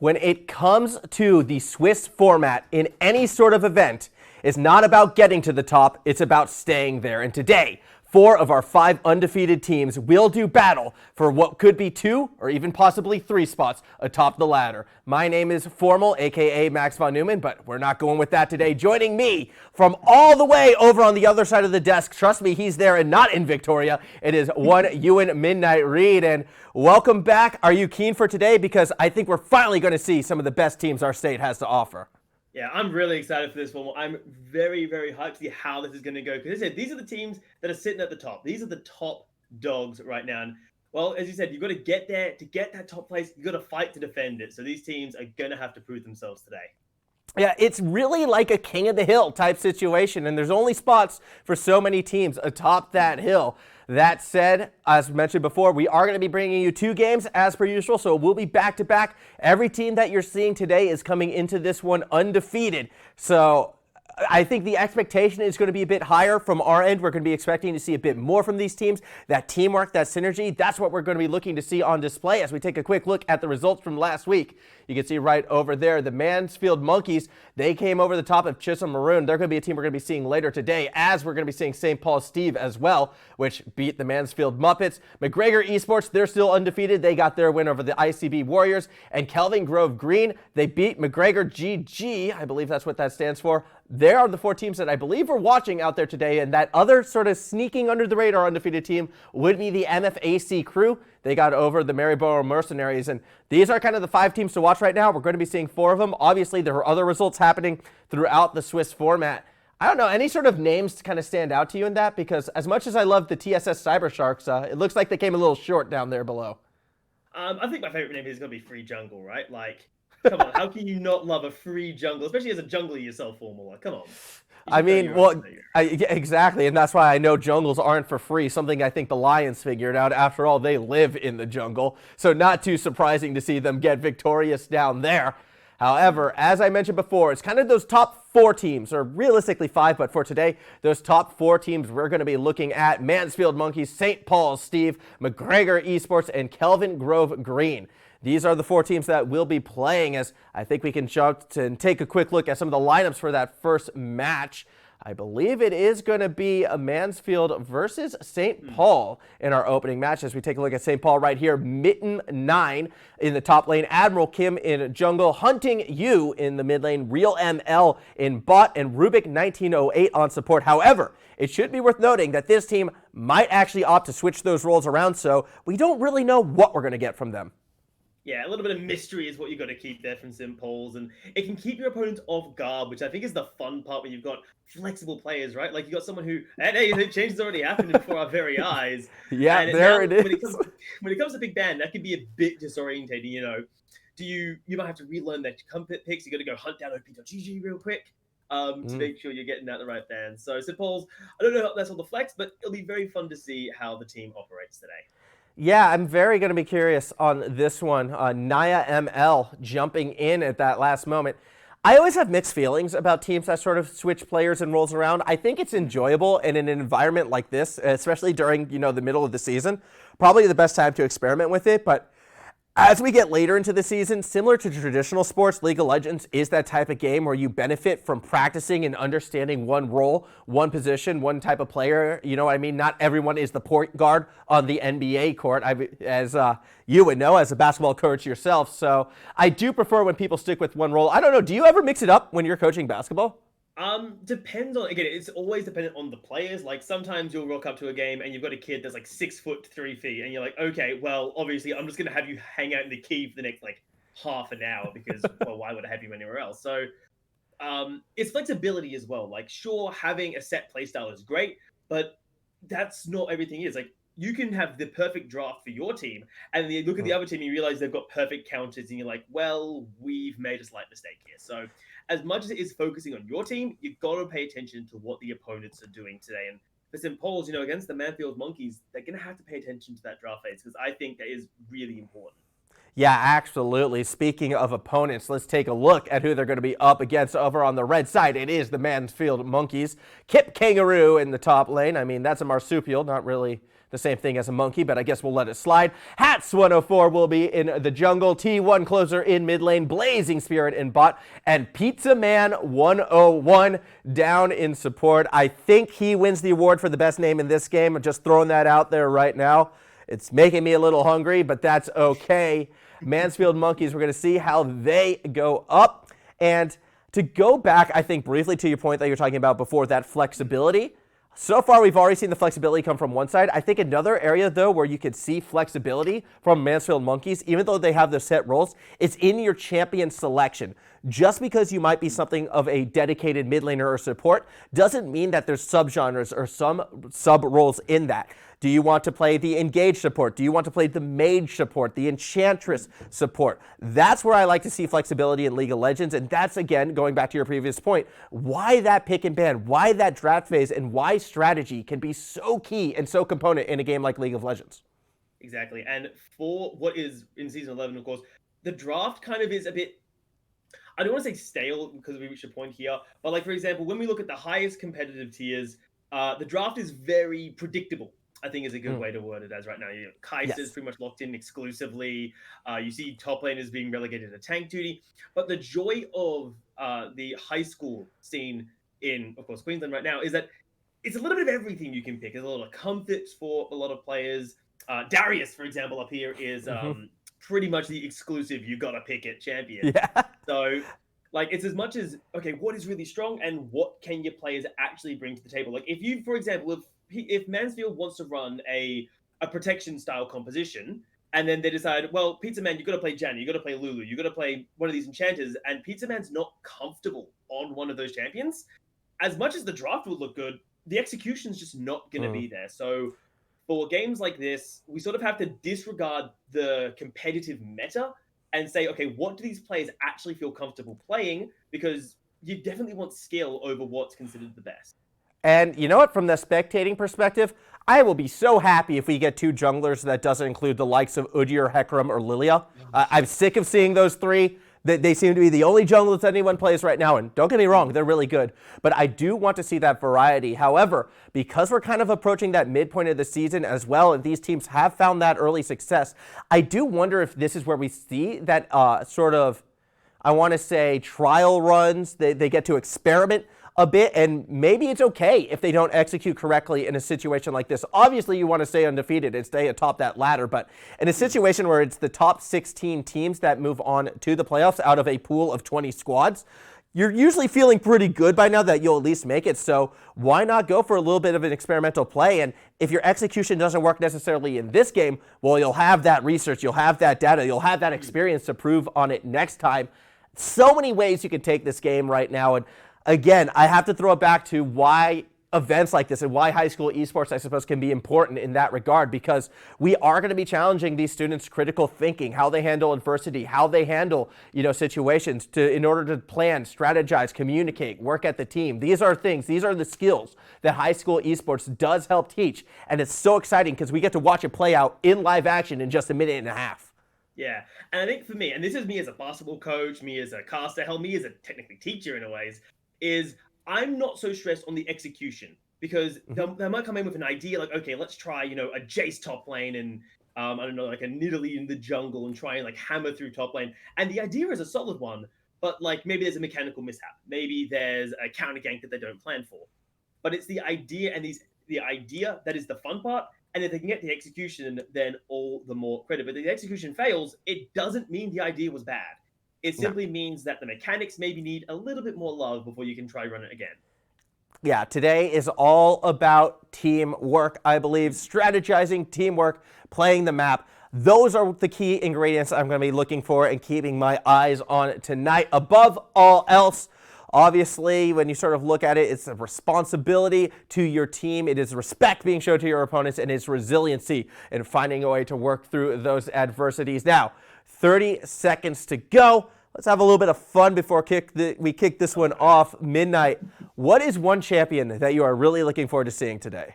When it comes to the Swiss format in any sort of event, it's not about getting to the top, it's about staying there. And today, 4 of our 5 undefeated teams will do battle for what could be 2 or even possibly 3 spots atop the ladder. My name is Formal, aka Max von Neumann, but we're not going with that today. Joining me from all the way over on the other side of the desk, trust me, he's there and not in Victoria, it is one Ewan Midnight Reed. And welcome back. Are you keen for today? Because I think we're finally going to see some of the best teams our state has to offer. Yeah, I'm really excited for this one. I'm very, very hyped to see how this is going to go. Because as I said, these are the teams that are sitting at the top. These are the top dogs right now. And, well, as you said, you've got to get there. To get that top place, you've got to fight to defend it. So these teams are going to have to prove themselves today. Yeah, it's really like a king of the hill type situation, and there's only spots for so many teams atop that hill. That said, as mentioned before, we are going to be bringing you 2 games as per usual, so we'll be back-to-back. Every team that you're seeing today is coming into this one undefeated. So I think the expectation is going to be a bit higher from our end. We're going to be expecting to see a bit more from these teams. That teamwork, that synergy, that's what we're going to be looking to see on display as we take a quick look at the results from last week. You can see right over there, the Mansfield Monkes, they came over the top of Chisholm Maroon. They're going to be a team we're going to be seeing later today, as we're going to be seeing St. Paul Steve as well, which beat the Mansfield Muppets. McGregor Esports, they're still undefeated. They got their win over the ICB Warriors. And Kelvin Grove Green, they beat McGregor GG. I believe that's what that stands for. There are the 4 teams that I believe we're watching out there today, and that other sort of sneaking under the radar undefeated team would be the MFAC crew. They got over the Maryborough Mercenaries, and these are kind of the 5 teams to watch right now. We're going to be seeing 4 of them. Obviously, there are other results happening throughout the Swiss format. I don't know, any sort of names to kind of stand out to you in that? Because as much as I love the TSS Cyber Sharks, it looks like they came a little short down there below. I think my favorite name is going to be Free Jungle, right? Like, come on, how can you not love a free jungle, especially as a jungler yourself, Formal? Like, come on. I mean, well, exactly, and that's why I know jungles aren't for free, something I think the Lions figured out. After all, they live in the jungle, so not too surprising to see them get victorious down there. However, as I mentioned before, it's kind of those top 4 teams, or realistically 5, but for today, those top 4 teams we're going to be looking at: Mansfield Monkes, St. Paul Steve, McGregor Esports, and Kelvin Grove Green. These are the 4 teams that will be playing, as I think we can jump to and take a quick look at some of the lineups for that first match. I believe it is going to be a Mansfield versus St. Paul in our opening match, as we take a look at St. Paul right here. Mitten 9 in the top lane, Admiral KIM in jungle, HuntingU in the mid lane, Real ML in bot, and Rubik 1908 on support. However, it should be worth noting that this team might actually opt to switch those roles around, so we don't really know what we're going to get from them. Yeah, a little bit of mystery is what you've got to keep there from St. Paul's, and it can keep your opponents off guard, which I think is the fun part when you've got flexible players, right? Like, you got someone who, and hey, the change has already happened before our very eyes. Yeah, and there it is. When it comes to Big Band, that can be a bit disorientating, you know. You might have to relearn that comfort picks. You got to go hunt down op.gg real quick to make sure you're getting out the right band. So St. Paul's, I don't know if that's all the flex, but it'll be very fun to see how the team operates today. Yeah, I'm very going to be curious on this one. NiaML jumping in at that last moment. I always have mixed feelings about teams that sort of switch players and roles around. I think it's enjoyable in an environment like this, especially during, the middle of the season. Probably the best time to experiment with it, but as we get later into the season, similar to traditional sports, League of Legends is that type of game where you benefit from practicing and understanding one role, one position, one type of player. You know what I mean? Not everyone is the point guard on the NBA court, as you would know as a basketball coach yourself. So I do prefer when people stick with one role. I don't know, do you ever mix it up when you're coaching basketball? Depends on, again, it's always dependent on the players. Like, sometimes you'll rock up to a game and you've got a kid that's like 6 foot 3 feet, and you're like, okay, well, obviously I'm just going to have you hang out in the key for the next like half an hour because, well, why would I have you anywhere else? So, it's flexibility as well. Like, sure, having a set play style is great, but that's not everything is. Like, you can have the perfect draft for your team, and then you look at the other team and you realize they've got perfect counters, and you're like, well, we've made a slight mistake here. So as much as it is focusing on your team, you've got to pay attention to what the opponents are doing today. And for St. Paul's, against the Mansfield Monkes, they're going to have to pay attention to that draft phase, because I think that is really important. Yeah, absolutely. Speaking of opponents, let's take a look at who they're going to be up against over on the red side. It is the Mansfield Monkes. Kipkangaroo in the top lane. I mean, that's a marsupial, not really the same thing as a monkey, but I guess we'll let it slide. Hats 104 will be in the jungle, T1 closer in mid lane, BlazingSpirit in bot, and Pizza Man 101 down in support. I think he wins the award for the best name in this game. I'm just throwing that out there right now. It's making me a little hungry, but that's okay. Mansfield Monkes, we're going to see how they go up. And to go back, I think, briefly to your point that you were talking about before, that flexibility. So far, we've already seen the flexibility come from one side. I think another area, though, where you could see flexibility from Mansfield Monkes, even though they have their set roles, is in your champion selection. Just because you might be something of a dedicated mid laner or support doesn't mean that there's subgenres or some sub-roles in that. Do you want to play the engage support? Do you want to play the mage support, the enchantress support? That's where I like to see flexibility in League of Legends, and that's, again, going back to your previous point, why that pick and ban, why that draft phase, and why strategy can be so key and so component in a game like League of Legends. Exactly, and for what is in Season 11, of course, the draft kind of is a bit, I don't want to say stale because we reached a point here, but like, for example, when we look at the highest competitive tiers, the draft is very predictable, I think is a good way to word it as right now. You know, Kai'Sa's pretty much locked in exclusively. You see top laners being relegated to tank duty. But the joy of the high school scene in, of course, Queensland right now is that it's a little bit of everything you can pick. There's a lot of comforts for a lot of players. Darius, for example, up here is pretty much the exclusive you gotta pick it champion. Yeah. So like, it's as much as, okay, what is really strong and what can your players actually bring to the table? Like, if you, for example, if Mansfield wants to run a protection style composition, and then they decide, well, Pizza Man, you got to play Janny, you got to play Lulu, you got to play one of these enchanters, and Pizza Man's not comfortable on one of those champions, as much as the draft would look good, the execution's just not going to be there. So for games like this, we sort of have to disregard the competitive meta and say, okay, what do these players actually feel comfortable playing? Because you definitely want skill over what's considered the best. And you know what? From the spectating perspective, I will be so happy if we get two junglers that doesn't include the likes of Udyr, Hecarim, or Lilia. I'm sick of seeing those three. They seem to be the only junglers that anyone plays right now, and don't get me wrong, they're really good. But I do want to see that variety. However, because we're kind of approaching that midpoint of the season as well, and these teams have found that early success, I do wonder if this is where we see that sort of, I want to say, trial runs. They get to experiment a bit, and maybe it's okay if they don't execute correctly in a situation like this. Obviously, you want to stay undefeated and stay atop that ladder, but in a situation where it's the top 16 teams that move on to the playoffs out of a pool of 20 squads, you're usually feeling pretty good by now that you'll at least make it, so why not go for a little bit of an experimental play? And if your execution doesn't work necessarily in this game, well, you'll have that research, you'll have that data, you'll have that experience to prove on it next time. So many ways you can take this game right now, and again, I have to throw it back to why events like this and why high school esports, I suppose, can be important in that regard, because we are going to be challenging these students' critical thinking, how they handle adversity, how they handle, situations in order to plan, strategize, communicate, work at the team. These are the skills that high school esports does help teach. And it's so exciting because we get to watch it play out in live action in just a minute and a half. Yeah, and I think for me, and this is me as a basketball coach, me as a caster, hell, me as a technically teacher in a ways, is I'm not so stressed on the execution, because they might come in with an idea like, okay, let's try, a Jace top lane and, I don't know, like a Nidalee in the jungle and try and like hammer through top lane. And the idea is a solid one, but like maybe there's a mechanical mishap. Maybe there's a counter gank that they don't plan for. But it's the idea and the idea that is the fun part. And if they can get the execution, then all the more credit. But if the execution fails, it doesn't mean the idea was bad. It simply means that the mechanics maybe need a little bit more love before you can try run it again. Yeah, today is all about teamwork, I believe. Strategizing, teamwork, playing the map. Those are the key ingredients I'm going to be looking for and keeping my eyes on tonight. Above all else, obviously, when you sort of look at it, it's a responsibility to your team. It is respect being shown to your opponents, and it's resiliency in finding a way to work through those adversities. Now, 30 seconds to go. Let's have a little bit of fun before we kick this one off. Midnight, what is one champion that you are really looking forward to seeing today?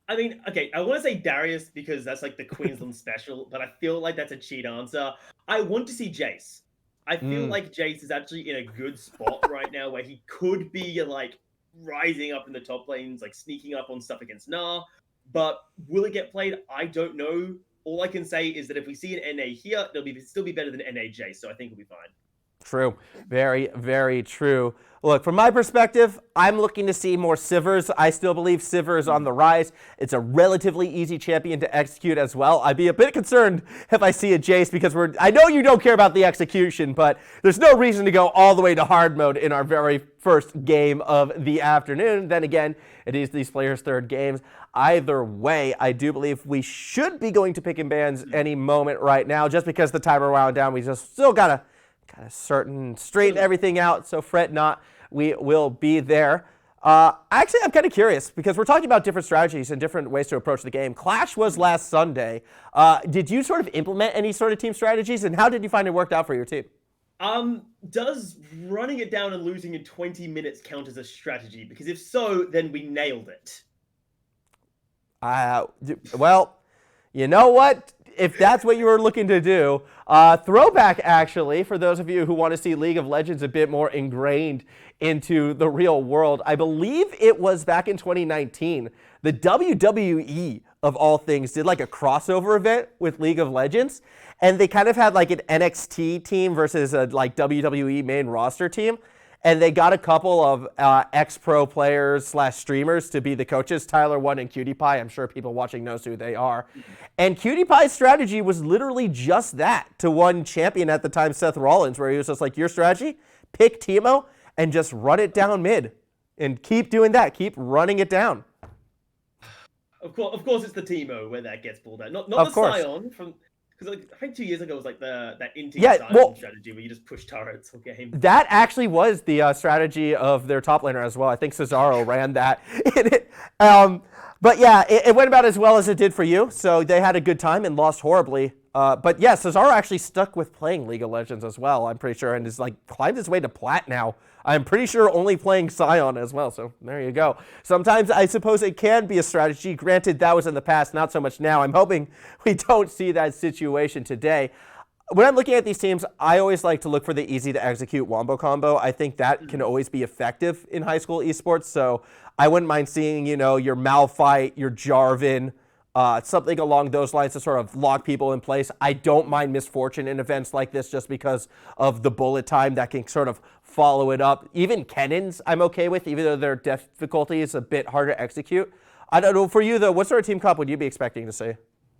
I mean, okay, I want to say Darius because that's like the Queensland special, but I feel like that's a cheat answer. I want to see Jace. I feel like Jace is actually in a good spot right now where he could be like rising up in the top lanes, like sneaking up on stuff against Nah, But will it get played? I don't know. All I can say is that if we see an NA here, it'll still be better than NAJ, so I think it'll be fine. True. Very, very true. Look, from my perspective, I'm looking to see more Sivers. I still believe Sivir is on the rise. It's a relatively easy champion to execute as well. I'd be a bit concerned if I see a Jace because I know you don't care about the execution, but there's no reason to go all the way to hard mode in our very first game of the afternoon. Then again, it is these players' third games. Either way, I do believe we should be going to pick and bans any moment right now just because the timer wound down. We just still got to straighten everything out, so fret not. We will be there. Actually, I'm kind of curious because we're talking about different strategies and different ways to approach the game. Clash was last Sunday. Did you sort of implement any sort of team strategies, and how did you find it worked out for your team? Does running it down and losing in 20 minutes count as a strategy? Because if so, then we nailed it. Well, you know what? If that's what you were looking to do, throwback actually, for those of you who want to see League of Legends a bit more ingrained into the real world, I believe it was back in 2019, the WWE of all things did like a crossover event with League of Legends, and they kind of had like an NXT team versus a like WWE main roster team. And they got a couple of ex-pro players / streamers to be the coaches, Tyler One and Cutie Pie. I'm sure people watching knows who they are. And Cutie Pie's strategy was literally just that to one champion at the time, Seth Rollins, where he was just like, your strategy, pick Teemo and just run it down mid. And keep doing that. Keep running it down. Of course it's the Teemo where that gets pulled out. Not the Sion from... Because I think 2 years ago was like that in-team strategy where you just push turrets all game. That actually was the strategy of their top laner as well. I think Cesaro ran that. But yeah, it went about as well as it did for you. So they had a good time and lost horribly. But yeah, Cesaro actually stuck with playing League of Legends as well, I'm pretty sure, and is like climbed his way to plat now. I'm pretty sure only playing Sion as well, so there you go. Sometimes I suppose it can be a strategy. Granted, that was in the past, not so much now. I'm hoping we don't see that situation today. When I'm looking at these teams, I always like to look for the easy-to-execute wombo combo. I think that can always be effective in high school esports, so I wouldn't mind seeing, you know, your Malphite, your Jarvan, something along those lines to sort of lock people in place. I don't mind Misfortune in events like this just because of the bullet time that can sort of follow it up. Even Kennons I'm okay with, even though their difficulty is a bit harder to execute. I don't know, for you though, what sort of team comp would you be expecting to see?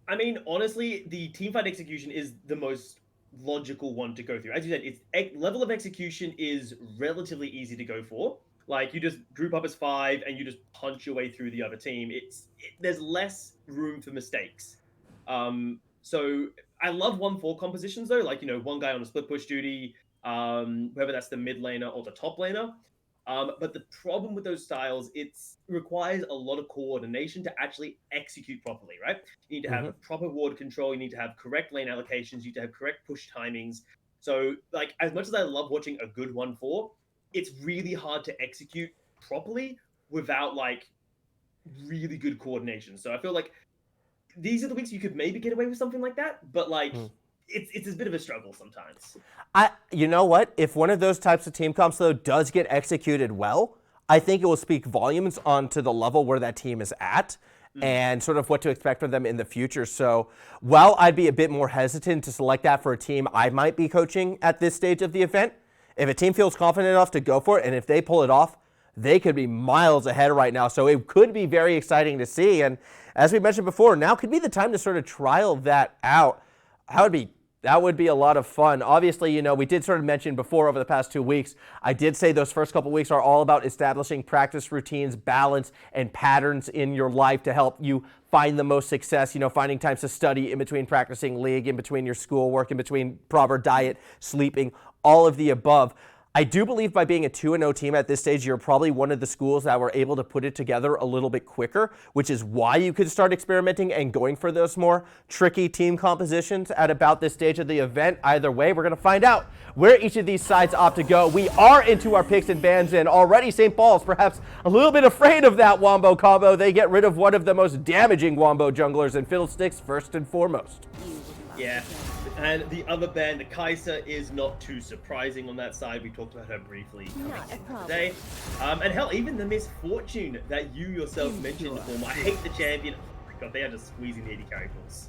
I mean, honestly, the teamfight execution is the most logical one to go through. As you said, level of execution is relatively easy to go for. Like, you just group up as 5 and you just punch your way through the other team. There's less room for mistakes. So I love 1-4 compositions though, like, you know, one guy on a split push duty, whether that's the mid laner or the top laner. But the problem with those styles, it requires a lot of coordination to actually execute properly, right? You need to have proper ward control, you need to have correct lane allocations, you need to have correct push timings. So, like, as much as I love watching a good 1-4, it's really hard to execute properly without, like, really good coordination. So I feel like these are the weeks you could maybe get away with something like that, but, like, it's a bit of a struggle sometimes. You know what? If one of those types of team comps, though, does get executed well, I think it will speak volumes onto the level where that team is at and sort of what to expect from them in the future. So while I'd be a bit more hesitant to select that for a team I might be coaching at this stage of the event, if a team feels confident enough to go for it, and if they pull it off, they could be miles ahead right now. So it could be very exciting to see. And as we mentioned before, now could be the time to sort of trial that out. That would be a lot of fun. Obviously, you know, we did sort of mention before over the past 2 weeks, I did say those first couple weeks are all about establishing practice routines, balance, and patterns in your life to help you find the most success, you know, finding times to study in between practicing League, in between your schoolwork, in between proper diet, sleeping, all of the above. I do believe by being a 2-0 team at this stage, you're probably one of the schools that were able to put it together a little bit quicker, which is why you could start experimenting and going for those more tricky team compositions at about this stage of the event. Either way, we're going to find out where each of these sides opt to go. We are into our picks and bans, and already St. Paul's perhaps a little bit afraid of that wombo combo. They get rid of one of the most damaging wombo junglers in Fiddlesticks first and foremost. Yeah. And the other ban, the Kai'Sa, is not too surprising on that side. We talked about her briefly today. And hell, even the Misfortune that you yourself mentioned, Form. I hate the champion. God, they are just squeezing the 80 carry pools.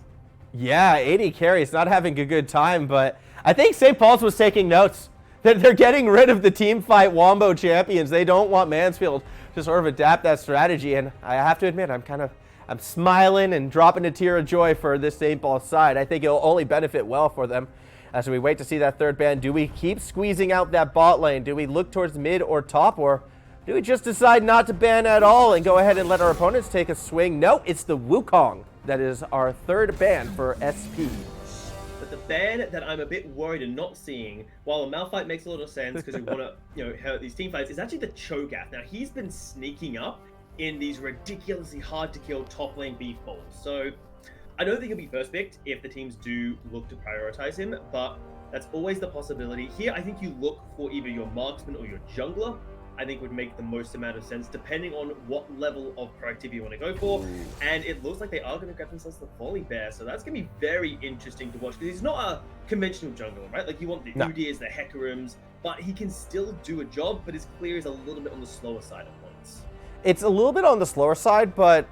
Yeah, 80 carries, not having a good time, but I think St. Paul's was taking notes. They're getting rid of the team fight Wombo champions. They don't want Mansfield to sort of adapt that strategy, and I have to admit, I'm smiling and dropping a tear of joy for this St. Paul side. I think it'll only benefit well for them as we wait to see that third ban. Do we keep squeezing out that bot lane? Do we look towards mid or top, or do we just decide not to ban at all and go ahead and let our opponents take a swing? No, it's the Wukong that is our third ban for SP. But the ban that I'm a bit worried and not seeing, while a Malphite makes a lot of sense because we want to, hurt these team fights, is actually the Cho'Gath. Now, he's been sneaking up in these ridiculously hard to kill top lane beef balls. So I don't think he'll be first picked if the teams do look to prioritize him, but that's always the possibility. Here, I think you look for either your marksman or your jungler. I think would make the most amount of sense depending on what level of productivity you want to go for. And it looks like they are going to grab themselves the Volibear, so that's going to be very interesting to watch because he's not a conventional jungler, right? Like you want the Udyrs, the Hecarims, but he can still do a job, but his clear is a little bit on the slower side of points. It's a little bit on the slower side, but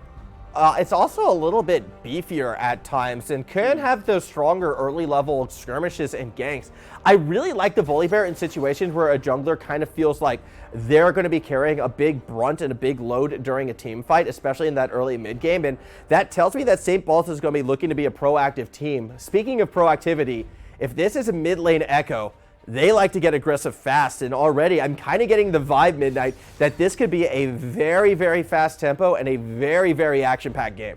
it's also a little bit beefier at times and can have those stronger early level skirmishes and ganks. I really like the Volibear in situations where a jungler kind of feels like they're going to be carrying a big brunt and a big load during a team fight, especially in that early mid game. And that tells me that St. Paul's is going to be looking to be a proactive team. Speaking of proactivity, if this is a mid lane Ekko, they like to get aggressive fast, and already I'm kind of getting the vibe, Midnight, that this could be a very, very fast tempo and a very, very action-packed game.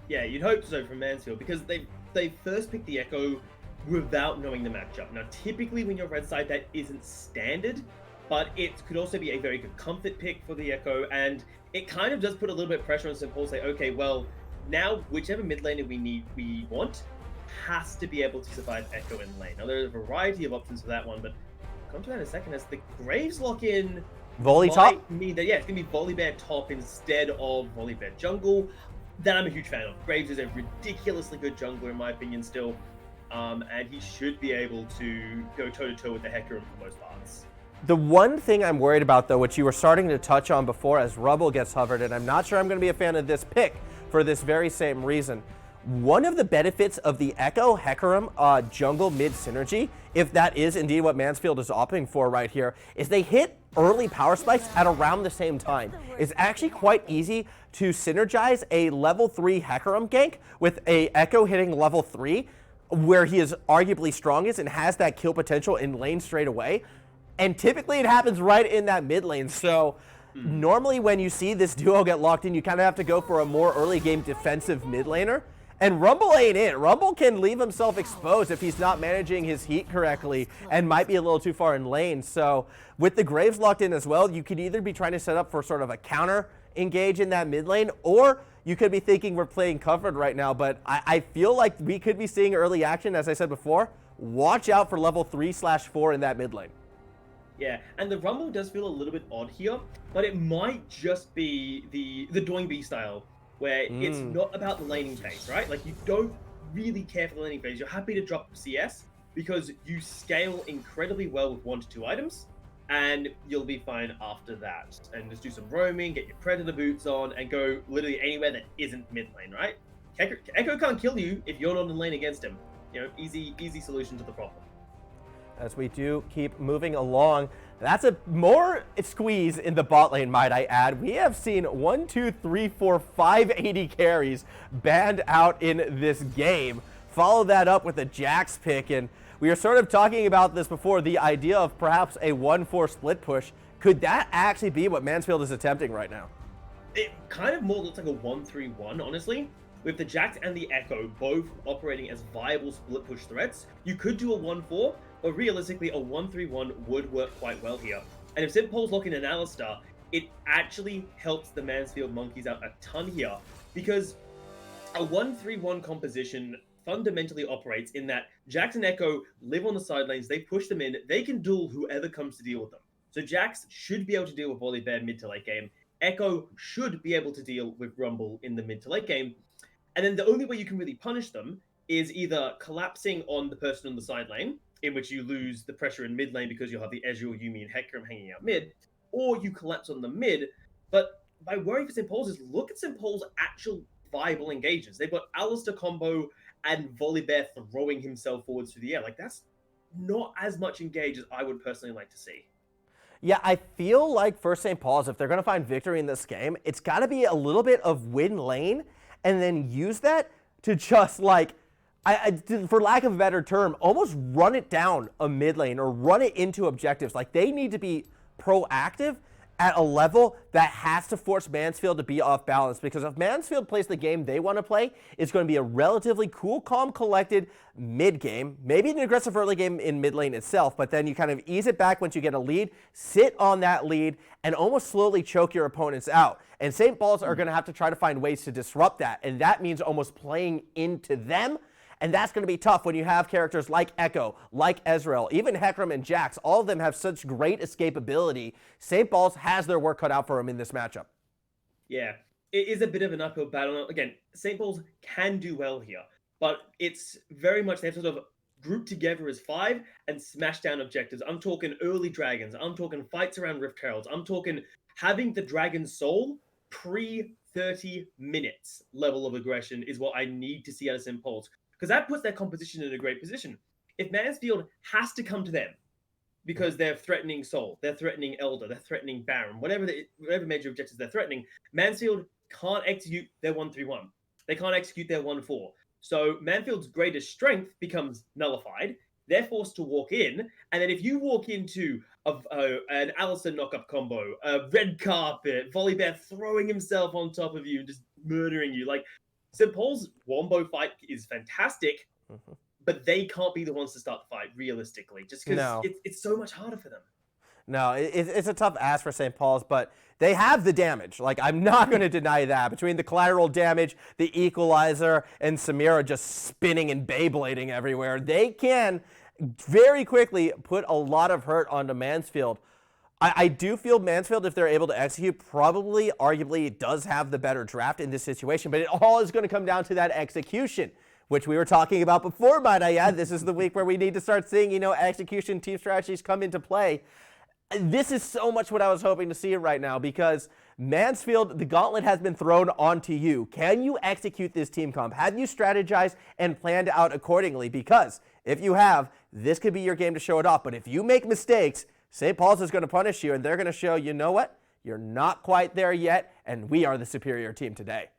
Yeah, you'd hope so from Mansfield, because they first picked the Ekko without knowing the matchup. Now, typically when you're red side, that isn't standard, but it could also be a very good comfort pick for the Ekko, and it kind of does put a little bit of pressure on St. Paul, say, okay, well, now whichever mid laner we want, has to be able to survive Ekko in lane. Now, there's a variety of options for that one, but I'll come to that in a second. As the Graves lock-in Volley top? mean that, yeah, it's going to be Volibear top instead of Volibear jungle. That I'm a huge fan of. Graves is a ridiculously good jungler, in my opinion, still. And he should be able to go toe-to-toe with the Hecarim for most parts. The one thing I'm worried about, though, which you were starting to touch on before as Rubble gets hovered, and I'm not sure I'm going to be a fan of this pick for this very same reason. One of the benefits of the Ekko Hecarim jungle mid synergy, if that is indeed what Mansfield is opting for right here, is they hit early power spikes at around the same time. It's actually quite easy to synergize a level 3 Hecarim gank with a Ekko hitting level 3, where he is arguably strongest and has that kill potential in lane straight away. And typically it happens right in that mid lane. So normally when you see this duo get locked in, you kind of have to go for a more early game defensive mid laner. And Rumble ain't it. Rumble can leave himself exposed if he's not managing his heat correctly and might be a little too far in lane. So with the Graves locked in as well, you could either be trying to set up for sort of a counter engage in that mid lane, or you could be thinking we're playing covered right now. But I feel like we could be seeing early action, as I said before. Watch out for level 3/4 in that mid lane. Yeah, and the Rumble does feel a little bit odd here, but it might just be the Doing B style, where it's not about the laning phase, right? Like, you don't really care for the laning phase. You're happy to drop CS because you scale incredibly well with 1 to 2 items, and you'll be fine after that. And just do some roaming, get your Predator boots on, and go literally anywhere that isn't mid lane, right? Ekko can't kill you if you're not in lane against him. Easy solution to the problem. As we do keep moving along, that's a more squeeze in the bot lane, might I add. We have seen 1, 2, 3, 4, 5 80 carries banned out in this game. Follow that up with a Jax pick, and we were sort of talking about this before, the idea of perhaps a 1-4 split push. Could that actually be what Mansfield is attempting right now? It kind of more looks like a 1-3-1, honestly. With the Jax and the Ekko both operating as viable split push threats, you could do a 1-4, but realistically, a 1-3-1 would work quite well here. And if St. Paul's locking an Alistar, it actually helps the Mansfield Monkes out a ton here, because a 1-3-1 composition fundamentally operates in that Jax and Ekko live on the side lanes, they push them in, they can duel whoever comes to deal with them. So Jax should be able to deal with Volibear mid to late game. Ekko should be able to deal with Rumble in the mid to late game. And then the only way you can really punish them is either collapsing on the person on the side lane, in which you lose the pressure in mid lane because you'll have the Ezreal, Yuumi, and Hecarim hanging out mid, or you collapse on the mid. But my worry for St. Paul's is look at St. Paul's actual viable engages. They've got Alistar combo and Volibear throwing himself forwards through the air. Like, that's not as much engage as I would personally like to see. Yeah, I feel like for St. Paul's, if they're going to find victory in this game, it's got to be a little bit of win lane and then use that to just like, for lack of a better term, almost run it down a mid lane or run it into objectives. Like, they need to be proactive at a level that has to force Mansfield to be off balance, because if Mansfield plays the game they want to play, it's going to be a relatively cool, calm, collected mid game, maybe an aggressive early game in mid lane itself, but then you kind of ease it back once you get a lead, sit on that lead, and almost slowly choke your opponents out. And St. Paul's are going to have to try to find ways to disrupt that, and that means almost playing into them. And that's going to be tough when you have characters like Ekko, like Ezreal, even Hecarim and Jax. All of them have such great escapability. St. Paul's has their work cut out for them in this matchup. Yeah, it is a bit of an uphill battle. Again, St. Paul's can do well here, but it's very much they have sort of grouped together as 5 and smash down objectives. I'm talking early dragons. I'm talking fights around Rift Heralds. I'm talking having the Dragon Soul pre-30 minutes level of aggression is what I need to see out of St. Paul's. Because that puts their composition in a great position. If Mansfield has to come to them because they're threatening Soul, they're threatening Elder, they're threatening Baron, whatever major objectives they're threatening, Mansfield can't execute their 1-3-1. They can't execute their 1-4. So Mansfield's greatest strength becomes nullified. They're forced to walk in, and then if you walk into an Alistar knock-up combo, a red carpet, Volibear throwing himself on top of you and just murdering you, like, St. Paul's wombo fight is fantastic, but they can't be the ones to start the fight, realistically, just because it's so much harder for them. No, it's a tough ask for St. Paul's, but they have the damage. Like, I'm not going to deny that. Between the collateral damage, the equalizer, and Samira just spinning and Beyblading everywhere, they can very quickly put a lot of hurt onto Mansfield. I do feel Mansfield, if they're able to execute, probably, arguably, does have the better draft in this situation, but it all is going to come down to that execution, which we were talking about before, might I add. This is the week where we need to start seeing, execution team strategies come into play. This is so much what I was hoping to see right now, because Mansfield, the gauntlet has been thrown onto you. Can you execute this team comp? Have you strategized and planned out accordingly? Because if you have, this could be your game to show it off. But if you make mistakes, St. Paul's is going to punish you, and they're going to show, you know what? You're not quite there yet, and we are the superior team today.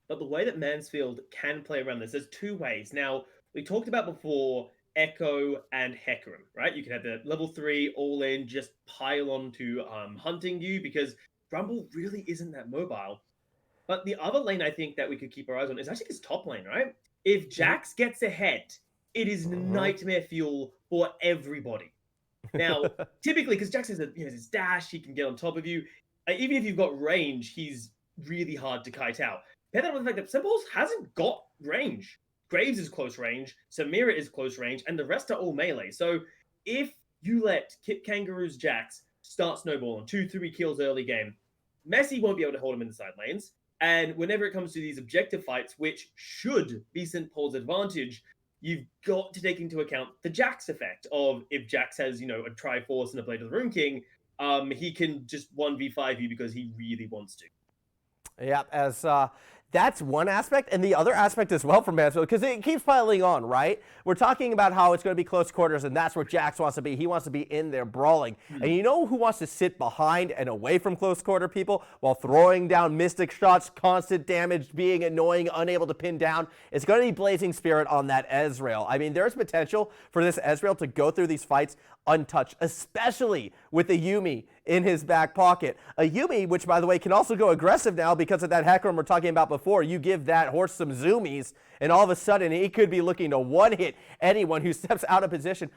But the way that Mansfield can play around this, there's 2 ways. Now, we talked about before Ekko and Hecarim, right? You can have the level 3 all-in, just pile on to HuntingU, because Rumble really isn't that mobile. But the other lane I think that we could keep our eyes on is actually his top lane, right? If Jax gets ahead, it is nightmare fuel for everybody. Now, typically, because Jax has his dash, he can get on top of you. Even if you've got range, he's really hard to kite out. Pair that with the fact that St. Paul's hasn't got range. Graves is close range, Samira is close range, and the rest are all melee. So if you let Kipkangaroo's Jax start snowballing 2-3 kills early game, MESSI won't be able to hold him in the side lanes. And whenever it comes to these objective fights, which should be St. Paul's advantage, you've got to take into account the Jax effect of if Jax has, a Triforce and a Blade of the Rune King, he can just 1v5 you because he really wants to. Yeah, that's one aspect, and the other aspect as well for Mansfield, because it keeps piling on, right? We're talking about how it's going to be close quarters, and that's where Jax wants to be. He wants to be in there brawling. And you know who wants to sit behind and away from close quarter people while throwing down mystic shots, constant damage, being annoying, unable to pin down? It's going to be BlazingSpirit on that Ezreal. I mean, there's potential for this Ezreal to go through these fights untouched, especially with a Yuumi in his back pocket. A Yuumi, which, by the way, can also go aggressive now because of that Hecarim we're talking about before. You give that horse some zoomies, and all of a sudden, he could be looking to one-hit anyone who steps out of position.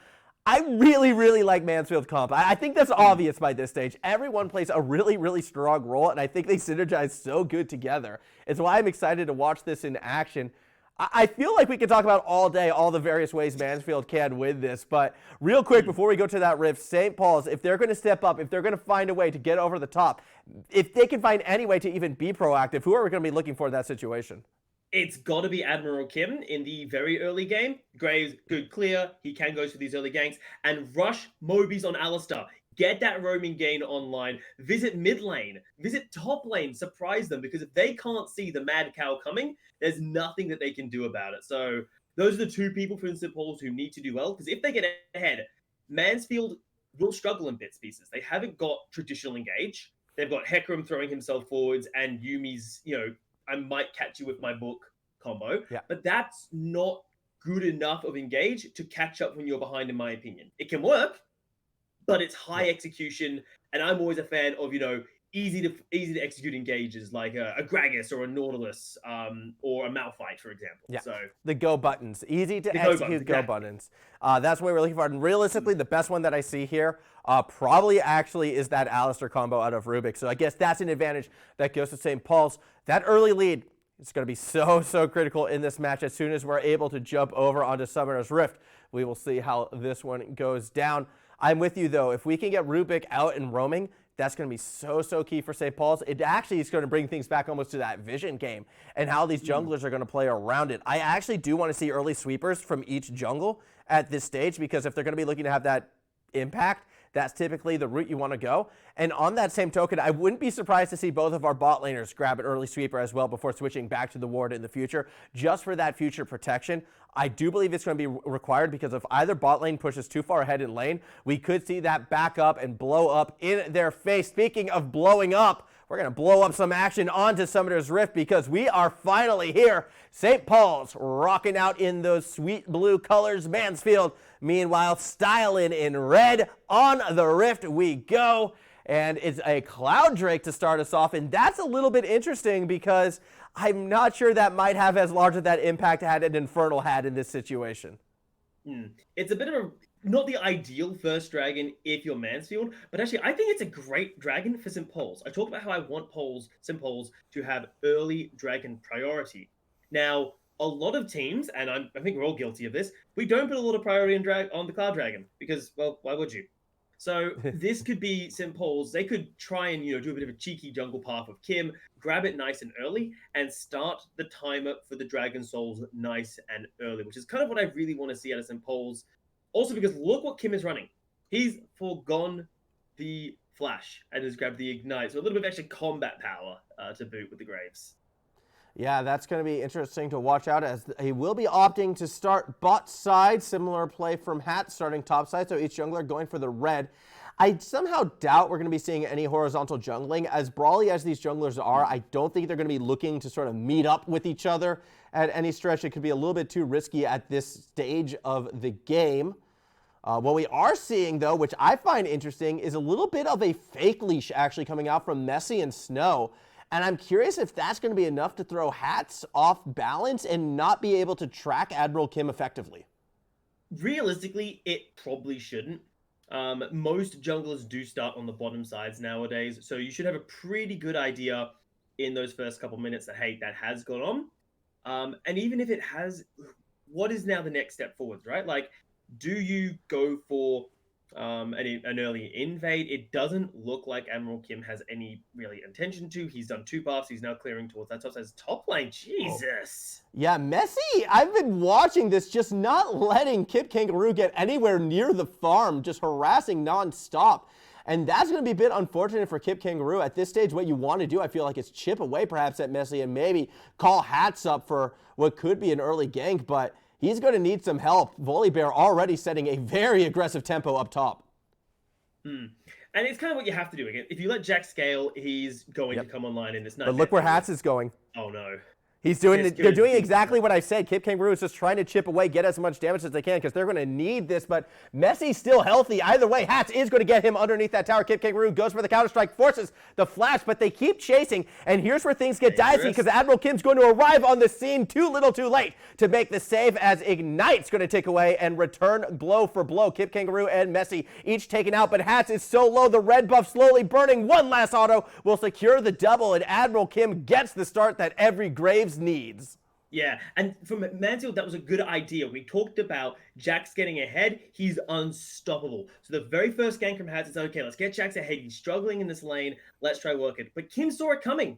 I really, really like Mansfield comp. I think that's obvious by this stage. Everyone plays a really, really strong role, and I think they synergize so good together. It's why I'm excited to watch this in action. I feel like we could talk about all day all the various ways Mansfield can win this, but real quick before we go to that rift, St. Paul's, if they're going to step up, if they're going to find a way to get over the top, if they can find any way to even be proactive, who are we going to be looking for in that situation? It's got to be Admiral KIM in the very early game. Graves, good clear. He can go for these early ganks. And rush Mobies on Alistar. Get that roaming gain online. Visit mid lane. Visit top lane. Surprise them, because if they can't see the mad cow coming, there's nothing that they can do about it. So those are the two people for St. Paul's who need to do well, because if they get ahead, Mansfield will struggle in bits pieces. They haven't got traditional engage. They've got Hecarim throwing himself forwards and Yumi's, I might catch you with my book combo. Yeah. But that's not good enough of engage to catch up when you're behind, in my opinion. It can work, but it's high execution, and I'm always a fan of, easy to execute engages like a Gragas or a Nautilus, or a Malphite, for example. Yeah. So the go buttons, easy to execute go buttons. That's what we're looking for. And realistically, the best one that I see here probably actually is that Alistar combo out of Rubik. So I guess that's an advantage that goes to St. Paul's. That early lead is going to be so critical in this match. As soon as we're able to jump over onto Summoner's Rift, we will see how this one goes down. I'm with you, though. If we can get Rubik out and roaming, that's going to be so key for St. Paul's. It actually is going to bring things back almost to that vision game and how these junglers are going to play around it. I actually do want to see early sweepers from each jungle at this stage, because if they're going to be looking to have that impact, that's typically the route you want to go. And on that same token, I wouldn't be surprised to see both of our bot laners grab an early sweeper as well before switching back to the ward in the future, just for that future protection. I do believe it's going to be required, because if either bot lane pushes too far ahead in lane, we could see that back up and blow up in their face. Speaking of blowing up, we're going to blow up some action onto Summoner's Rift, because we are finally here. St. Paul's rocking out in those sweet blue colors. Mansfield, meanwhile, styling in red. On the Rift we go. And it's a Cloud Drake to start us off. And that's a little bit interesting, because I'm not sure that might have as large of that impact had an Infernal had in this situation. It's a bit of not the ideal first dragon if you're Mansfield, but actually I think it's a great dragon for St. Paul's. I talked about how I want St. Paul's to have early dragon priority. Now, a lot of teams, and I think we're all guilty of this, we don't put a lot of priority on the Cloud Dragon, because, well, why would you? So this could be St. Paul's. They could try and, do a bit of a cheeky jungle path of Kim, grab it nice and early, and start the timer for the Dragon Souls nice and early, which is kind of what I really want to see out of St. Paul's. Also, because look what Kim is running. He's forgone the Flash and has grabbed the Ignite. So a little bit of extra combat power to boot with the Graves. Yeah, that's going to be interesting to watch out, as he will be opting to start bot side. Similar play from Hat, starting top side, so each jungler going for the red. I somehow doubt we're going to be seeing any horizontal jungling. As brawly as these junglers are, I don't think they're going to be looking to sort of meet up with each other at any stretch. It could be a little bit too risky at this stage of the game. What we are seeing, though, which I find interesting, is a little bit of a fake leash actually coming out from MESSI and Snow. And I'm curious if that's going to be enough to throw Hats off balance and not be able to track Admiral KIM effectively. Realistically, it probably shouldn't. Most junglers do start on the bottom sides nowadays, so you should have a pretty good idea in those first couple minutes that, hey, that has gone on. And even if it has, what is now the next step forwards, right? Like, do you go for an early invade? It doesn't look like Admiral KIM has any really intention to. He's done 2 buffs. He's now clearing towards that top side. Top lane, Jesus. Yeah, MESSI, I've been watching this, just not letting Kipkangaroo get anywhere near the farm, just harassing nonstop. And that's going to be a bit unfortunate for Kipkangaroo. At this stage, what you want to do, I feel like, is chip away perhaps at MESSI and maybe call Hats up for what could be an early gank, but he's going to need some help. Volibear already setting a very aggressive tempo up top. And it's kind of what you have to do. Again, if you let Jack scale, he's going to come online in this night. But look where Hats is going. Oh, no. He's doing they're doing exactly what I said. Kipkangaroo is just trying to chip away, get as much damage as they can, because they're going to need this. But MESSI's still healthy. Either way, Hats is going to get him underneath that tower. Kipkangaroo goes for the counter-strike, forces the flash, but they keep chasing. And here's where things get dicey, because Admiral KIM's going to arrive on the scene too little too late to make the save, as Ignite's going to take away and return blow for blow. Kipkangaroo and MESSI each taken out, but Hats is so low. The red buff slowly burning. One last auto will secure the double, and Admiral KIM gets the start that every Graves needs. Yeah, and from Mansfield, that was a good idea. We talked about Jax getting ahead. He's unstoppable. So the very first gank from Hats is, okay, let's get Jax ahead. He's struggling in this lane. Let's try work it. But Kim saw it coming.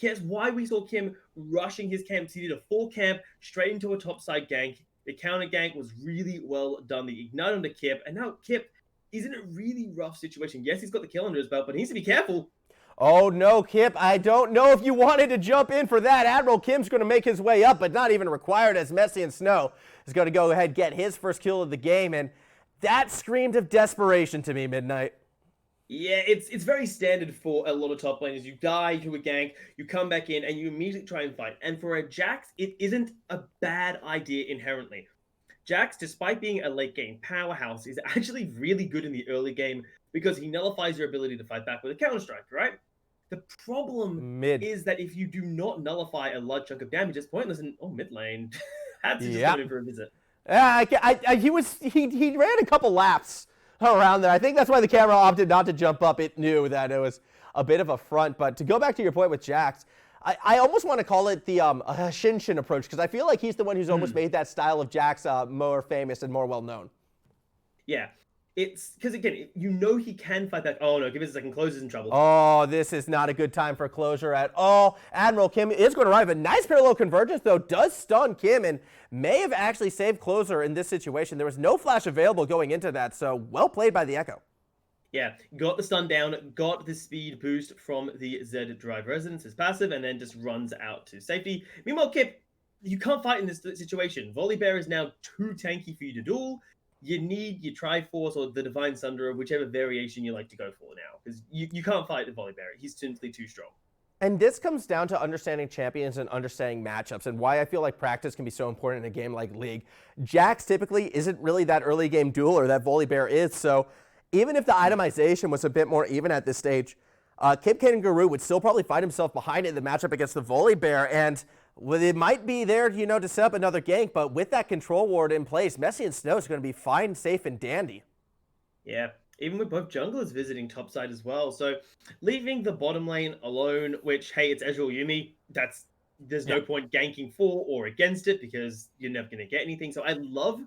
That's why we saw Kim rushing his camp. He did a full camp straight into a topside gank. The counter gank was really well done. The ignite onto Kip, and now Kip, is in a really rough situation. Yes, he's got the kill under his belt, but he needs to be careful. Oh no, Kip, I don't know if you wanted to jump in for that. Admiral Kim's going to make his way up, but not even required, as MESSI and Snow is going to go ahead and get his first kill of the game, and that screamed of desperation to me, Midnight. Yeah, it's very standard for a lot of top laners. You die to a gank, you come back in, and you immediately try and fight. And for a Jax, it isn't a bad idea inherently. Jax, despite being a late game powerhouse, is actually really good in the early game because he nullifies your ability to fight back with a counter-strike, right? The problem is that if you do not nullify a large chunk of damage, it's pointless. And mid lane had to just come in for a visit. He ran a couple laps around there. I think that's why the camera opted not to jump up. It knew that it was a bit of a front. But to go back to your point with Jax, I almost want to call it the Shinshin approach, because I feel like he's the one who's almost made that style of Jax more famous and more well known. Yeah. It's because, again, you know he can fight back. Oh, no, give us a second. Closer's in trouble. Oh, this is not a good time for Closure at all. Admiral Kim is going to arrive. A nice parallel convergence, though, does stun Kim and may have actually saved Closure in this situation. There was no flash available going into that, so well played by the Ekko. Yeah, got the stun down, got the speed boost from the Z Drive Resonance, his passive, and then just runs out to safety. Meanwhile, Kip, you can't fight in this situation. Volibear is now too tanky for you to duel. You need your Triforce or the Divine Sunder, whichever variation you like to go for now, because you can't fight the Volibear. He's simply too strong. And this comes down to understanding champions and understanding matchups, and why I feel like practice can be so important in a game like League. Jax typically isn't really that early game dueler that Volibear is, so even if the itemization was a bit more even at this stage, Kipkangaroo would still probably find himself behind it in the matchup against the Volibear, and it might be there, to set up another gank, but with that control ward in place, MESSI and Snow is going to be fine, safe, and dandy. Yeah, even with both junglers visiting topside as well. So leaving the bottom lane alone, which, hey, it's Ezreal Yuumi, there's no point ganking for or against it because you're never going to get anything. So I love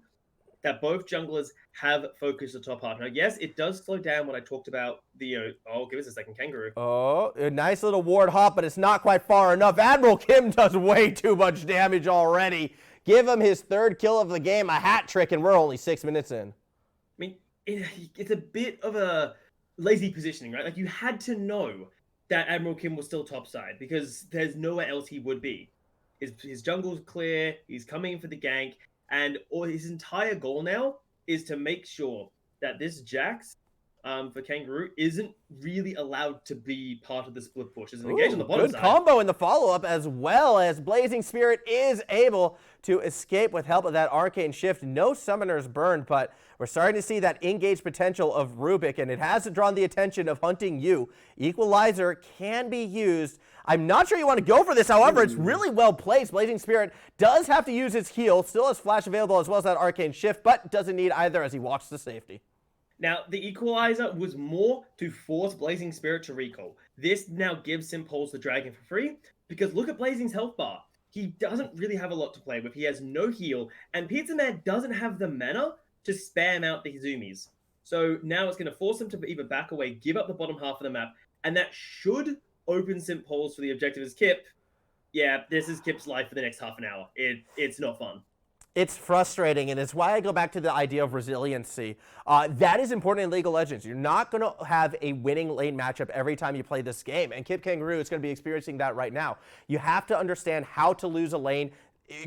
that both junglers have focused the top half. Now, yes, it does slow down when I talked about the, give us a second, Kangaroo. Oh, a nice little ward hop, but it's not quite far enough. Admiral Kim does way too much damage already. Give him his third kill of the game, a hat trick, and we're only 6 minutes in. I mean, it's a bit of a lazy positioning, right? Like, you had to know that Admiral Kim was still topside because there's nowhere else he would be. His jungle's clear, he's coming in for the gank, and his entire goal now is to make sure that this Jax for Kangaroo isn't really allowed to be part of the split push. As an engage on the bottom side. Good side. Combo in the follow-up, as well as BlazingSpirit is able to escape with help of that Arcane Shift. No Summoners burned, but we're starting to see that engage potential of Rubik, and it has drawn the attention of HuntingU. Equalizer can be used. I'm not sure you want to go for this, however, it's really well placed. BlazingSpirit does have to use his heal, still has flash available as well as that Arcane Shift, but doesn't need either as he walks to safety. Now, the Equalizer was more to force BlazingSpirit to recall. This now gives him Pulse the Dragon for free, because look at Blazing's health bar. He doesn't really have a lot to play with. He has no heal, and Pizza Man doesn't have the mana to spam out the Izumis. So now it's going to force him to either back away, give up the bottom half of the map, and that should open Simp Poles for the objective as Kip. Yeah, this is Kip's life for the next half an hour. It's not fun. It's frustrating, and it's why I go back to the idea of resiliency. That is important in League of Legends. You're not going to have a winning lane matchup every time you play this game, and Kipkangaroo is going to be experiencing that right now. You have to understand how to lose a lane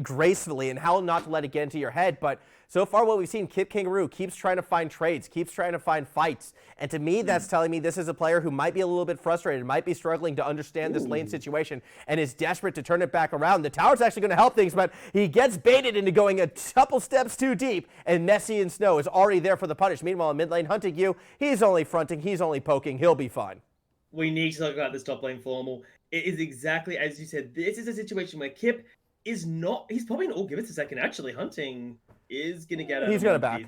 gracefully and how not to let it get into your head, but so far what we've seen, Kipkangaroo keeps trying to find trades, keeps trying to find fights, and to me that's telling me this is a player who might be a little bit frustrated, might be struggling to understand this lane situation, and is desperate to turn it back around. The tower's actually going to help things, but he gets baited into going a couple steps too deep, and MESSI and Snow is already there for the punish. Meanwhile, in mid lane, HuntingU, he's only fronting, he's only poking, he'll be fine. We need to talk about this top lane formal. It is exactly as you said. This is a situation where Kip is not, he's probably not, give it a second, actually, Hunting is going to get he's going to back.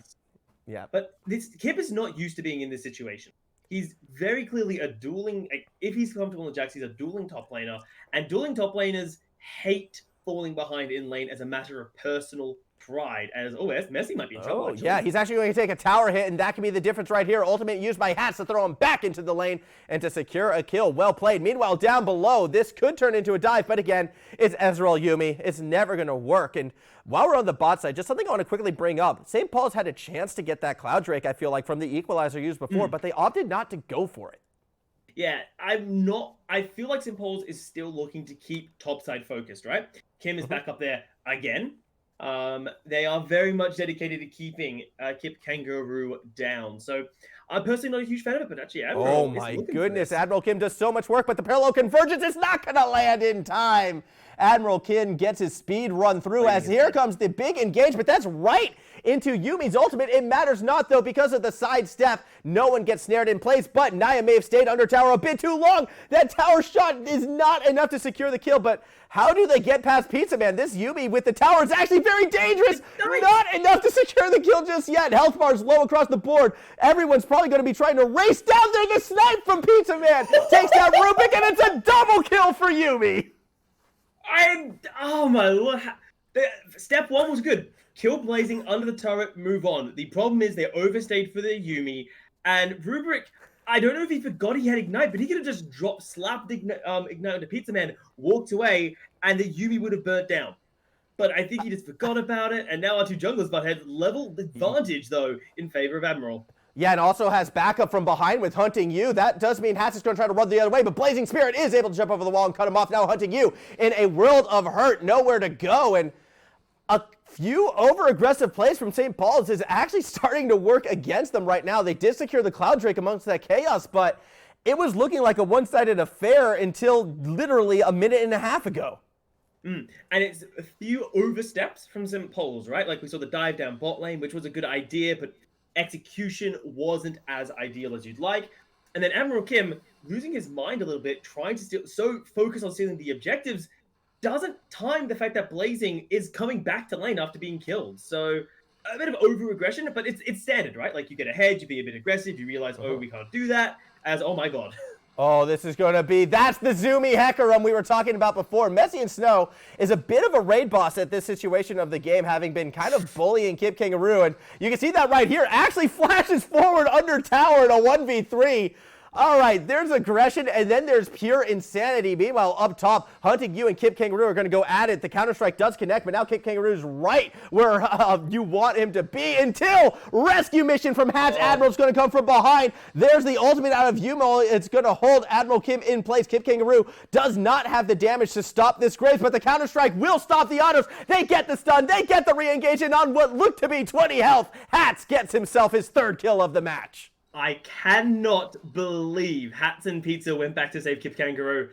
Yeah. But Kip is not used to being in this situation. He's very clearly a dueling, if he's comfortable in Jax, he's a dueling top laner, and dueling top laners hate falling behind in lane as a matter of personal pride as, oh, MESSI might be in trouble, Oh, actually. yeah, he's actually going to take a tower hit, and that can be the difference right here. Ultimate used by Hats to throw him back into the lane and to secure a kill. Well played. Meanwhile, down below, this could turn into a dive, but again, it's Ezreal Yuumi. It's never going to work. And while we're on the bot side, just something I want to quickly bring up. St. Paul's had a chance to get that Cloud Drake, I feel like, from the equalizer used before, but they opted not to go for it. Yeah, I feel like St. Paul's is still looking to keep topside focused, right? Kim is back up there again. They are very much dedicated to keeping Kipkangaroo down. So I'm personally not a huge fan of it, but actually, Admiral Oh my goodness, Admiral Kim does so much work, but the parallel convergence is not going to land in time. Admiral Kim gets his speed run through as here comes the big engagement. That's right into Yuumi's ultimate. It matters not, though, because of the sidestep. No one gets snared in place, but Nia may have stayed under tower a bit too long. That tower shot is not enough to secure the kill, but how do they get past Pizza Man? This Yuumi with the tower is actually very dangerous. Not enough to secure the kill just yet. Health bar's low across the board. Everyone's probably going to be trying to race down there. The snipe from Pizza Man takes down Rubik, and it's a double kill for Yuumi. Oh my lord. Step one was good. Kill Blazing under the turret, move on. The problem is they overstayed for the Yuumi, and Rubrik, I don't know if he forgot he had Ignite, but he could have just slapped Ignite onto Pizza Man, walked away, and the Yuumi would have burnt down. But I think he just forgot about it, and now our two junglers butt heads level advantage, though, in favor of Admiral. Yeah, and also has backup from behind with HuntingU. That does mean Hats is going to try to run the other way, but BlazingSpirit is able to jump over the wall and cut him off. Now HuntingU in a world of hurt, nowhere to go, and a few over-aggressive plays from St. Paul's is actually starting to work against them right now. They did secure the Cloud Drake amongst that chaos, but it was looking like a one-sided affair until literally a minute and a half ago. And it's a few oversteps from St. Paul's, right? Like we saw the dive down bot lane, which was a good idea, but execution wasn't as ideal as you'd like. And then Admiral Kim losing his mind a little bit, trying to so focus on stealing the objectives, doesn't time the fact that Blazing is coming back to lane after being killed. So a bit of over-aggression, but it's standard, right? Like you get ahead, you be a bit aggressive, you realize, oh, we can't do that, as, oh my god. Oh, this is going to be, that's the zoomy Hecarim we were talking about before. MESSI and Snow is a bit of a raid boss at this situation of the game, having been kind of bullying Kipkangaroo, and you can see that right here, actually flashes forward under tower in a 1v3. All right, there's aggression, and then there's pure insanity. Meanwhile, up top, HuntingU and Kipkangaroo are going to go at it. The Counter-Strike does connect, but now Kipkangaroo's right where you want him to be until rescue mission from Hats. Admiral's going to come from behind. There's the ultimate out of Yumo. It's going to hold Admiral Kim in place. Kipkangaroo does not have the damage to stop this Graves, but the Counter-Strike will stop the autos. They get the stun. They get the re-engage, and on what looked to be 20 health, Hats gets himself his third kill of the match. I cannot believe Hats and Pizza went back to save Kipkangaroo.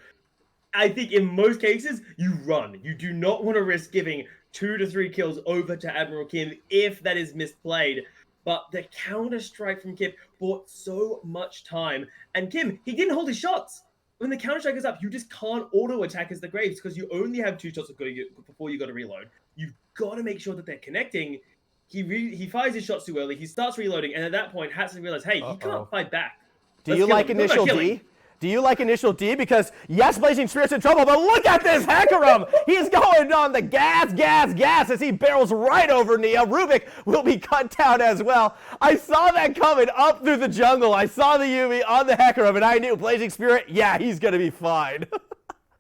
I think in most cases, you run. You do not want to risk giving 2 to 3 kills over to Admiral Kim if that is misplayed. But the Counter-Strike from Kip bought so much time. And Kim, he didn't hold his shots. When the Counter-Strike is up, you just can't auto-attack as the Graves because you only have 2 shots before you got to reload. You've got to make sure that they're connecting. He fires his shots too early. He starts reloading, and at that point, Hats realizes, hey, he can't fight back. Do you like initial D? Do you like initial D? Because yes, BlazingSpirit's in trouble, but look at this Hecarim! He's going on the gas as he barrels right over Nia. Rubik will be cut down as well. I saw that coming up through the jungle. I saw the Yuumi on the Hecarim, and I knew BlazingSpirit, yeah, he's gonna be fine.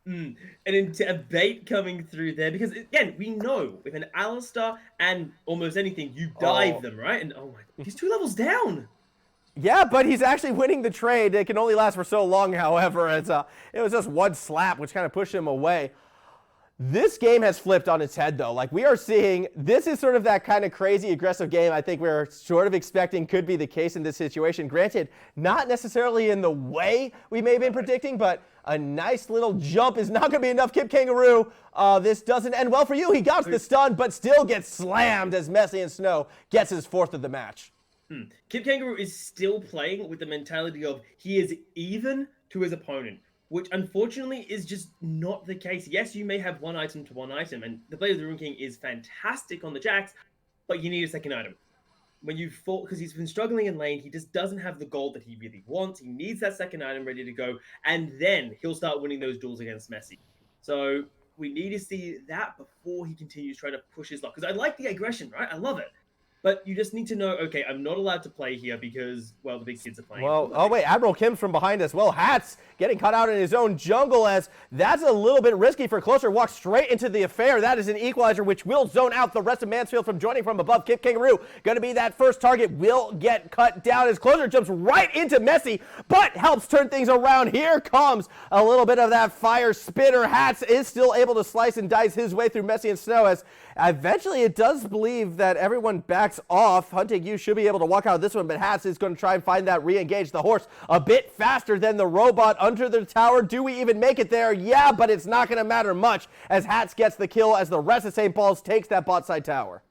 And into a bait coming through there, because again, we know with an Alistar and almost anything, you dive them, right? And oh my, he's 2 levels down. Yeah, but he's actually winning the trade. It can only last for so long, however. It was just one slap, which kind of pushed him away. This game has flipped on its head, though. Like, we are seeing, this is sort of that kind of crazy, aggressive game I think we're sort of expecting could be the case in this situation. Granted, not necessarily in the way we may have been predicting, but a nice little jump is not going to be enough. Kipkangaroo, this doesn't end well for you. He got the stun, but still gets slammed as MESSI and Snow gets his 4th of the match. Kipkangaroo is still playing with the mentality of he is even to his opponent, which unfortunately is just not the case. Yes, you may have one item to one item, and the Blade of the Rune King is fantastic on the Jax, but you need a second item. When you fall, because he's been struggling in lane, he just doesn't have the gold that he really wants. He needs that second item ready to go, and then he'll start winning those duels against MESSI. So we need to see that before he continues trying to push his luck. Because I like the aggression, right? I love it. But you just need to know, okay, I'm not allowed to play here because, well, the big kids are playing. Well, oh wait, Admiral KIM's from behind as well. Hats getting caught out in his own jungle, as that's a little bit risky for Closer. Walks straight into the affair. That is an equalizer, which will zone out the rest of Mansfield from joining from above. Kipkangaroo going to be that first target, will get cut down as Closer jumps right into MESSI, but helps turn things around. Here comes a little bit of that fire spitter. Hats is still able to slice and dice his way through MESSI and Snow, as eventually it does believe that everyone backs off. HuntingU should be able to walk out of this one, but Hats is going to try and find that re-engage. The horse a bit faster than the robot under the tower. Do we even make it there? Yeah, but it's not going to matter much as Hats gets the kill as the rest of St. Paul's takes that bot side tower.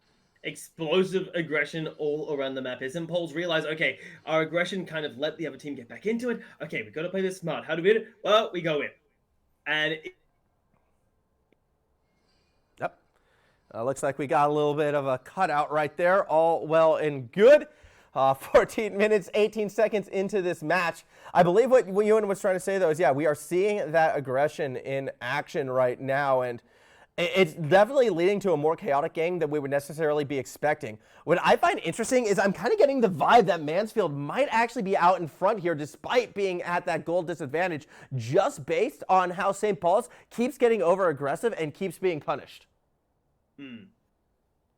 Explosive aggression all around the map. As St. Paul's realize, okay, our aggression kind of let the other team get back into it. Okay, we've got to play this smart. How do we do it? Well, we go in. And looks like we got a little bit of a cutout right there. All well and good. 14 minutes, 18 seconds into this match. I believe what Ewan was trying to say, though, is, yeah, we are seeing that aggression in action right now, and it's definitely leading to a more chaotic game than we would necessarily be expecting. What I find interesting is I'm kind of getting the vibe that Mansfield might actually be out in front here despite being at that goal disadvantage, just based on how St. Paul's keeps getting over-aggressive and keeps being punished.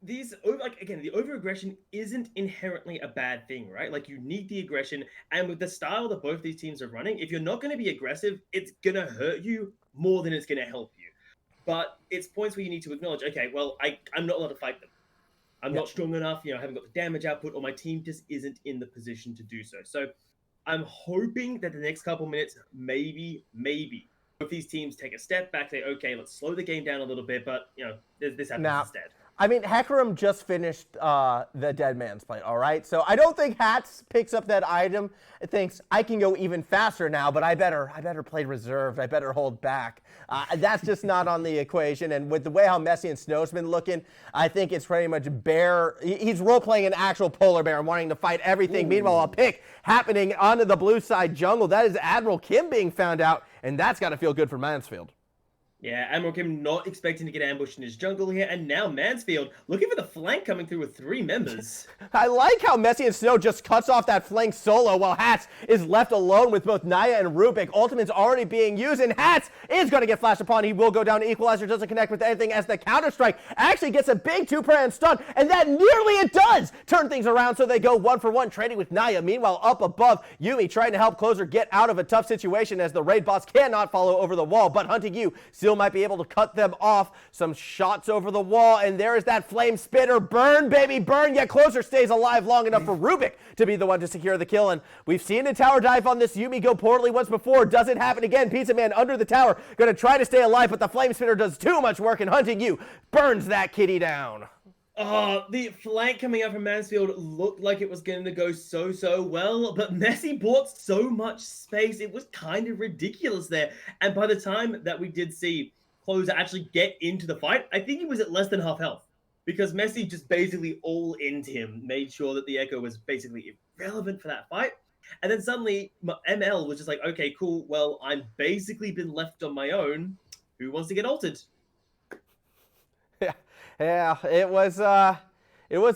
These, like, again, the over-aggression isn't inherently a bad thing, right? Like, you need the aggression, and with the style that both these teams are running, if you're not going to be aggressive, it's going to hurt you more than it's going to help you. But it's points where you need to acknowledge, okay, well, I'm not allowed to fight them. I'm not strong enough, I haven't got the damage output, or my team just isn't in the position to do so. So I'm hoping that the next couple minutes, maybe, both these teams take a step back, say, okay, let's slow the game down a little bit, but, this happens instead. I mean, Hecarim just finished the Dead Man's Plate, all right? So I don't think Hats picks up that item and thinks, I can go even faster now, but I better play reserved. I better hold back. That's just not on the equation. And with the way how MESSI and Snow's been looking, I think it's pretty much bear. He's role-playing an actual polar bear and wanting to fight everything. Ooh. Meanwhile, a pick happening onto the blue side jungle. That is Admiral KIM being found out, and that's got to feel good for Mansfield. Yeah, Admiral KIM not expecting to get ambushed in his jungle here, and now Mansfield looking for the flank coming through with 3 members. I like how MESSI and Snow just cuts off that flank solo while Hats is left alone with both Nia and Rubik. Ultimate's already being used, and Hats is going to get flashed upon. He will go down to Equalizer, doesn't connect with anything as the counter-strike actually gets a big 2-prayer and stun, and that nearly it does turn things around, so they go 1-for-1 trading with Nia. Meanwhile, up above, Yumi trying to help Closer get out of a tough situation as the raid boss cannot follow over the wall, but HuntingU still might be able to cut them off. Some shots over the wall, and there is that flame spitter. Burn, baby, burn. Yet Closer stays alive long enough for Rubik to be the one to secure the kill, and we've seen a tower dive on this Yumi go poorly once before. Does it happen again? Pizza Man under the tower, going to try to stay alive, but the flame spitter does too much work, and HuntingU burns that kitty down. The flank coming out from Mansfield looked like it was going to go so well, but MESSI bought so much space. It was kind of ridiculous there. And by the time that we did see Closer actually get into the fight, I think he was at less than half health, because MESSI just basically all into him, made sure that the Ekko was basically irrelevant for that fight. And then suddenly ML was just like, okay, cool, well, I'm basically been left on my own. Who wants to get ulted? Yeah, it was a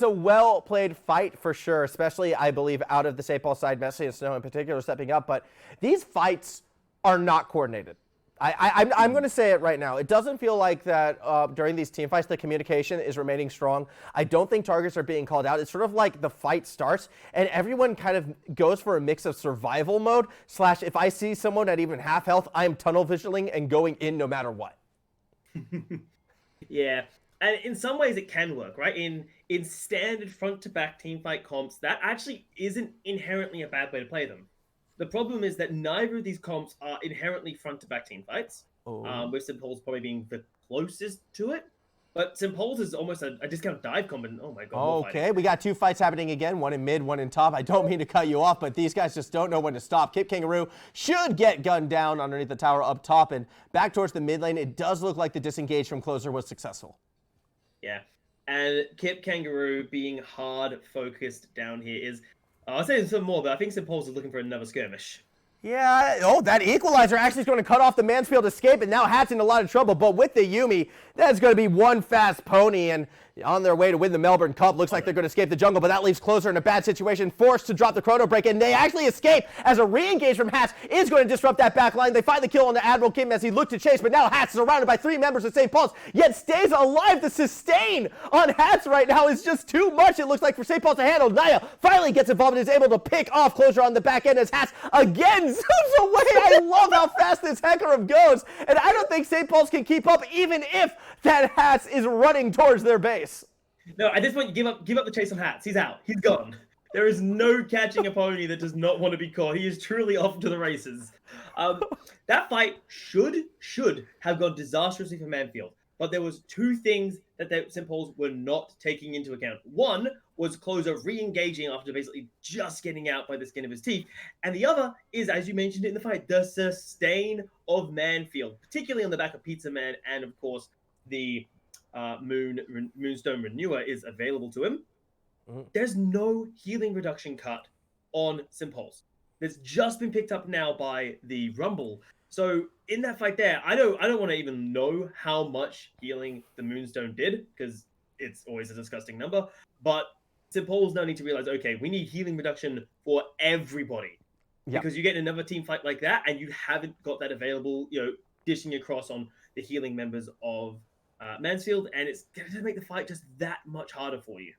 well-played fight for sure, especially, I believe, out of the St. Paul side, MESSI and Snow in particular stepping up. But these fights are not coordinated. I'm going to say it right now. It doesn't feel like that during these team fights, the communication is remaining strong. I don't think targets are being called out. It's sort of like the fight starts, and everyone kind of goes for a mix of survival mode / if I see someone at even half health, I'm tunnel visioning and going in no matter what. Yeah. And in some ways it can work, right? In standard front-to-back teamfight comps, that actually isn't inherently a bad way to play them. The problem is that neither of these comps are inherently front-to-back teamfights, with St. Paul's probably being the closest to it. But St. Paul's is almost a discount dive comp, and oh my god. Okay, we got 2 fights happening again, one in mid, one in top. I don't mean to cut you off, but these guys just don't know when to stop. Kipkangaroo should get gunned down underneath the tower up top, and back towards the mid lane, it does look like the disengage from Closer was successful. Yeah, and Kipkangaroo being hard focused down here is, I'll say some more, but I think St. Paul's is looking for another skirmish. Yeah, oh, that equalizer actually is going to cut off the Mansfield escape, and now Hat's in a lot of trouble. But with the Yuumi, that's going to be one fast pony, and on their way to win the Melbourne Cup. Looks like they're going to escape the jungle, but that leaves Closer in a bad situation, forced to drop the chrono break, and they actually escape as a re-engage from Hats is going to disrupt that back line. They find the kill on the Admiral KIM as he looked to chase, but now Hats is surrounded by 3 members of St. Paul's, yet stays alive. The sustain on Hats right now is just too much, it looks like, for St. Paul's to handle. Nia finally gets involved and is able to pick off Closer on the back end as Hats again zooms away. I love how fast this Hecarim goes, and I don't think St. Paul's can keep up even if that Hats is running towards their base. No, at this point, give up the chase on Hats. He's out. He's gone. There is no catching a pony that does not want to be caught. He is truly off to the races. That fight should have gone disastrously for Mansfield, but there was 2 things that St. Paul's were not taking into account. One was Closer re-engaging after basically just getting out by the skin of his teeth, and the other is, as you mentioned in the fight, the sustain of Mansfield, particularly on the back of Pizza Man, and of course the Moonstone Renewer is available to him. There's no healing reduction cut on St. Paul's. It's just been picked up now by the Rumble. So in that fight there, I don't want to even know how much healing the Moonstone did, because it's always a disgusting number. But St. Paul's now need to realize, okay, we need healing reduction for everybody. Yep. Because you get another team fight like that, and you haven't got that available, dishing across on the healing members of Mansfield, and it's going to make the fight just that much harder for you.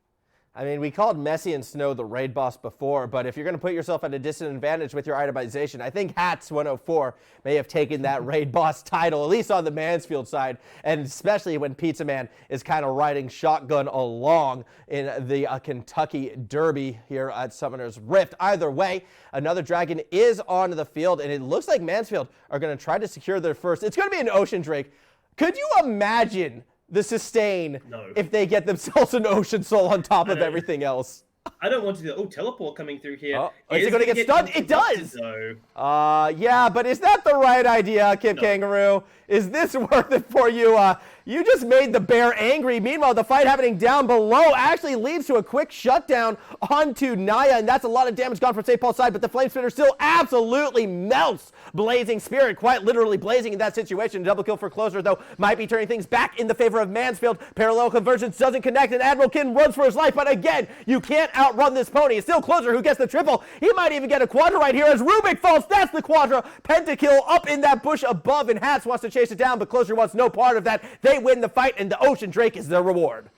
I mean, we called MESSI and Snow the raid boss before, but if you're going to put yourself at a disadvantage with your itemization, I think Hats 104 may have taken that raid boss title, at least on the Mansfield side, and especially when Pizza Man is kind of riding shotgun along in the Kentucky Derby here at Summoner's Rift. Either way, another dragon is on the field, and it looks like Mansfield are going to try to secure their first. It's going to be an Ocean Drake. Could you imagine the sustain if they get themselves an Ocean Soul on top of everything else? I don't want to do that. Oh, teleport coming through here. Oh, is it going to get stunned? It does. Yeah, but is that the right idea, Kipkangaroo? Is this worth it for you? You just made the bear angry. Meanwhile, the fight happening down below actually leads to a quick shutdown onto Nia, and that's a lot of damage gone from St. Paul's side, but the Flame Spitter still absolutely melts BlazingSpirit, quite literally blazing in that situation. Double kill for Closer, though, might be turning things back in the favor of Mansfield. Parallel Convergence doesn't connect, and Admiral KIM runs for his life, but again, you can't outrun this pony. It's still Closer who gets the triple. He might even get a quadra right here as Rubik falls. That's the quadra. Pentakill up in that bush above, and Hats wants to chase it down, but Closer wants no part of that. They win the fight, and the Ocean Drake is their reward.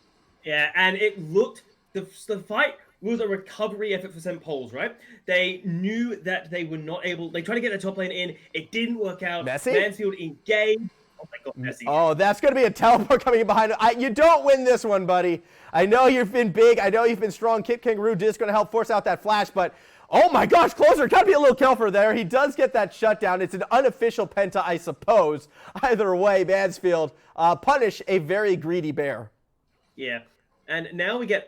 Yeah, and it looked, the fight was a recovery effort for St. Paul's, right? They knew that they were not able, they tried to get the top lane in, it didn't work out. MESSI? Mansfield engaged. Oh my god, MESSI. Oh, that's going to be a teleport coming in behind. You don't win this one, buddy. I know you've been big, I know you've been strong. Kipkangaroo just going to help force out that flash, but oh my gosh, Closer, got to be a little careful there. He does get that shutdown. It's an unofficial penta, I suppose. Either way, Mansfield punish a very greedy bear. Yeah, and now we get,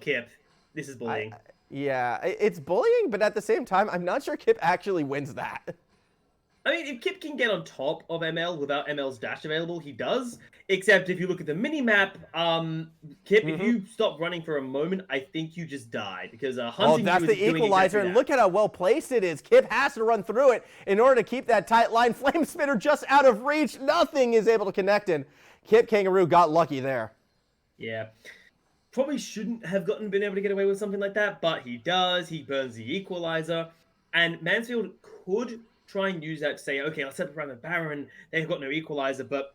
Kip. This is bullying. Yeah, it's bullying, but at the same time, I'm not sure Kip actually wins that. I mean, if Kip can get on top of ML without ML's dash available, he does. Except if you look at the mini-map, Kip, if you stop running for a moment, I think you just die. Because HuntingU that's is the doing equalizer, exactly and look at how well placed it is. Kip has to run through it in order to keep that tight line. Flame Spitter just out of reach. Nothing is able to connect in. Kipkangaroo got lucky there. Yeah. Probably shouldn't have been able to get away with something like that, but he does. He burns the equalizer. And Mansfield could try and use that to say, okay, I'll set up around the Baron. They've got no equalizer, but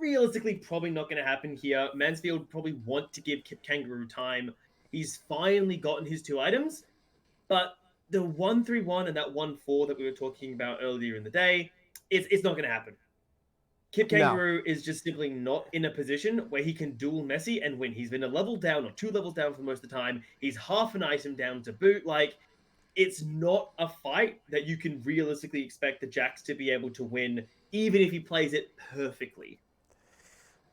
realistically, probably not going to happen here. Mansfield probably want to give Kipkangaroo time. He's finally gotten his 2 items, but the 1-3-1 and that 1-4 that we were talking about earlier in the day, it's not going to happen. Kipkangaroo is just simply not in a position where he can duel MESSI and win. He's been a level down or 2 levels down for most of the time. He's half an item down to boot. Like, it's not a fight that you can realistically expect the Jax to be able to win, even if he plays it perfectly.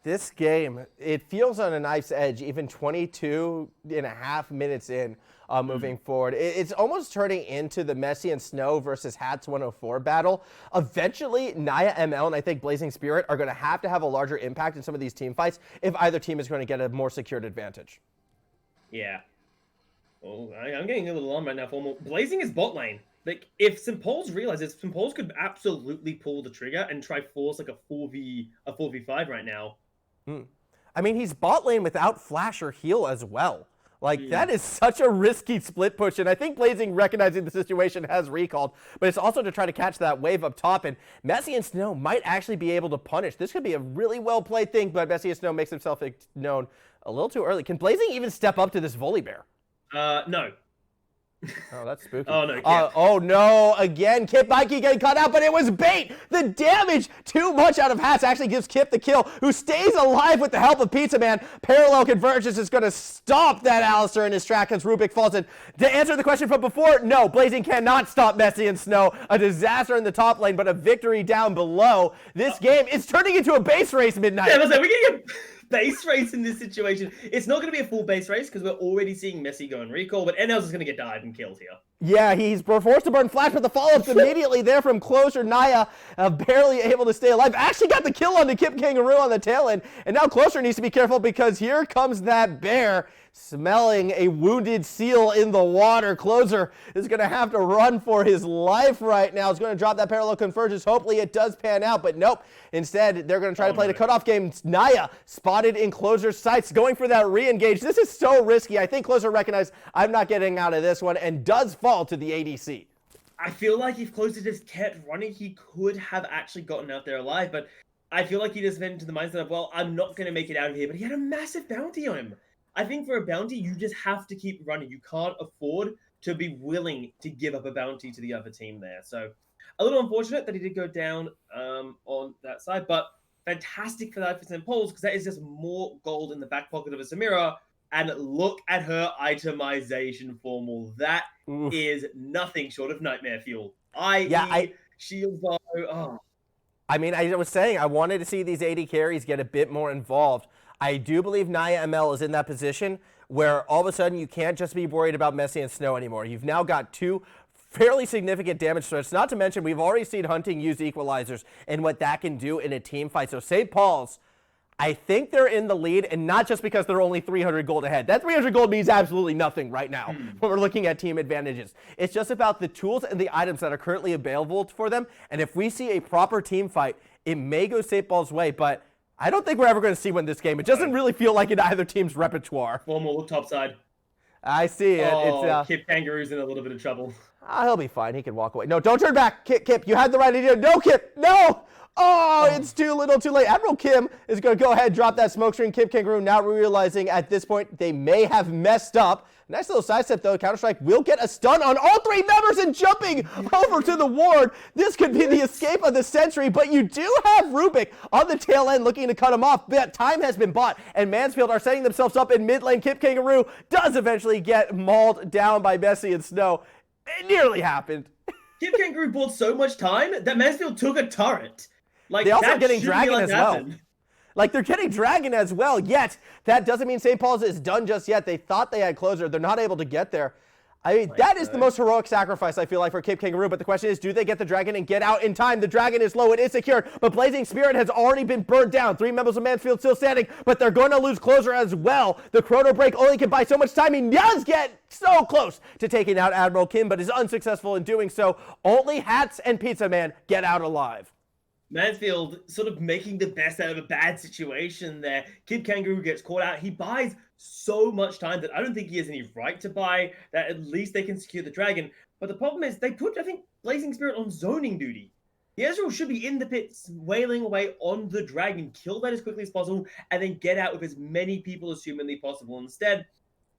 This game, it feels on a knife's edge, even 22 and a half minutes in moving forward. It's almost turning into the MESSI and Snow versus Hats 104 battle. Eventually, NiaML and I think BlazingSpirit are going to have a larger impact in some of these team fights if either team is going to get a more secured advantage. Yeah. Oh, I'm getting a little alarmed right now. Blazing is bot lane. Like, if St. Paul's realizes St. Paul's could absolutely pull the trigger and try force like a 4v5 right now. I mean, he's bot lane without flash or heal as well. Like, that is such a risky split push, and I think Blazing, recognizing the situation, has recalled, but it's also to try to catch that wave up top, and MESSI and Snow might actually be able to punish. This could be a really well-played thing, but MESSI and Snow makes himself known a little too early. Can Blazing even step up to this Volibear? No. Oh, that's spooky. Oh, no. Oh, no. Again, Kip might keep getting cut out, but it was bait. The damage too much out of Hats actually gives Kip the kill, who stays alive with the help of Pizza Man. Parallel Convergence is going to stop that Alistar in his track as Rubik falls in. To answer the question from before, no, Blazing cannot stop MESSI and Snow. A disaster in the top lane, but a victory down below. This game is turning into a base race, Midnight. Yeah, we're going to get base race in this situation. It's not going to be a full base race because we're already seeing MESSI go and recall, but NL's is going to get died and killed here. Yeah, he's forced to burn flash, but the follow-up's immediately there from Closer. Nia barely able to stay alive. Actually got the kill on the Kipkangaroo on the tail end, and now Closer needs to be careful because here comes that bear smelling a wounded seal in the water. Closer is going to have to run for his life right now. He's going to drop that parallel convergence. Hopefully it does pan out, but nope. Instead, they're going to try to play the cutoff game. Nia spotted in Closer's sights, going for that re-engage. This is so risky. I think Closer recognized, I'm not getting out of this one, and does fall to the ADC. I feel like if Closer just kept running, he could have actually gotten out there alive, but I feel like he just went into the mindset of, well, I'm not going to make it out of here, but he had a massive bounty on him. I think for a bounty, you just have to keep running. You can't afford to be willing to give up a bounty to the other team there. So a little unfortunate that he did go down on that side, but fantastic for that for St. Paul's because that is just more gold in the back pocket of a Samira. And look at her itemization formal. That is nothing short of nightmare fuel. Shield bow. Oh. I mean, I was saying I wanted to see these AD carries get a bit more involved. I do believe NiaML is in that position where all of a sudden you can't just be worried about MESSI and Snow anymore. You've now got two fairly significant damage threats. Not to mention, we've already seen Hunting use equalizers and what that can do in a team fight. So St. Paul's, I think they're in the lead, and not just because they're only 300 gold ahead. That 300 gold means absolutely nothing right now when we're looking at team advantages. It's just about the tools and the items that are currently available for them. And if we see a proper team fight, it may go St. Paul's way, but I don't think we're ever going to see win this game. It doesn't really feel like in either team's repertoire. One more look topside. I see it. Oh, Kipkangaroo's in a little bit of trouble. He'll be fine. He can walk away. No, don't turn back. Kip, you had the right idea. No, Kip, no! Oh, it's too little too late. Admiral Kim is going to go ahead and drop that smoke screen. Kipkangaroo now realizing at this point they may have messed up. Nice little sidestep, though. Counter-Strike will get a stun on all three members and jumping over to the ward. This could be the escape of the century, but you do have Rubik on the tail end looking to cut him off. But time has been bought, and Mansfield are setting themselves up in mid lane. Kipkangaroo does eventually get mauled down by MESSI and Snow. It nearly happened. Kipkangaroo bought so much time that Mansfield took a turret. Like, they also are getting Dragon as well. Like, they're getting Dragon as well, yet that doesn't mean St. Paul's is done just yet. They thought they had Closer. They're not able to get there. I mean, that is the most heroic sacrifice, I feel like, for Kipkangaroo, but the question is, do they get the Dragon and get out in time? The Dragon is low, it is secured, but BlazingSpirit has already been burned down. 3 members of Mansfield still standing, but they're going to lose Closer as well. The Chrono Break only can buy so much time. He does get so close to taking out Admiral Kim, but is unsuccessful in doing so. Only Hats and Pizza Man get out alive. Mansfield sort of making the best out of a bad situation there. Kipkangaroo gets caught out. He buys so much time that I don't think he has any right to buy, that at least they can secure the Dragon. But the problem is they put, I think, BlazingSpirit on zoning duty. The Ezreal should be in the pits, wailing away on the Dragon, kill that as quickly as possible, and then get out with as many people as humanly possible. Instead,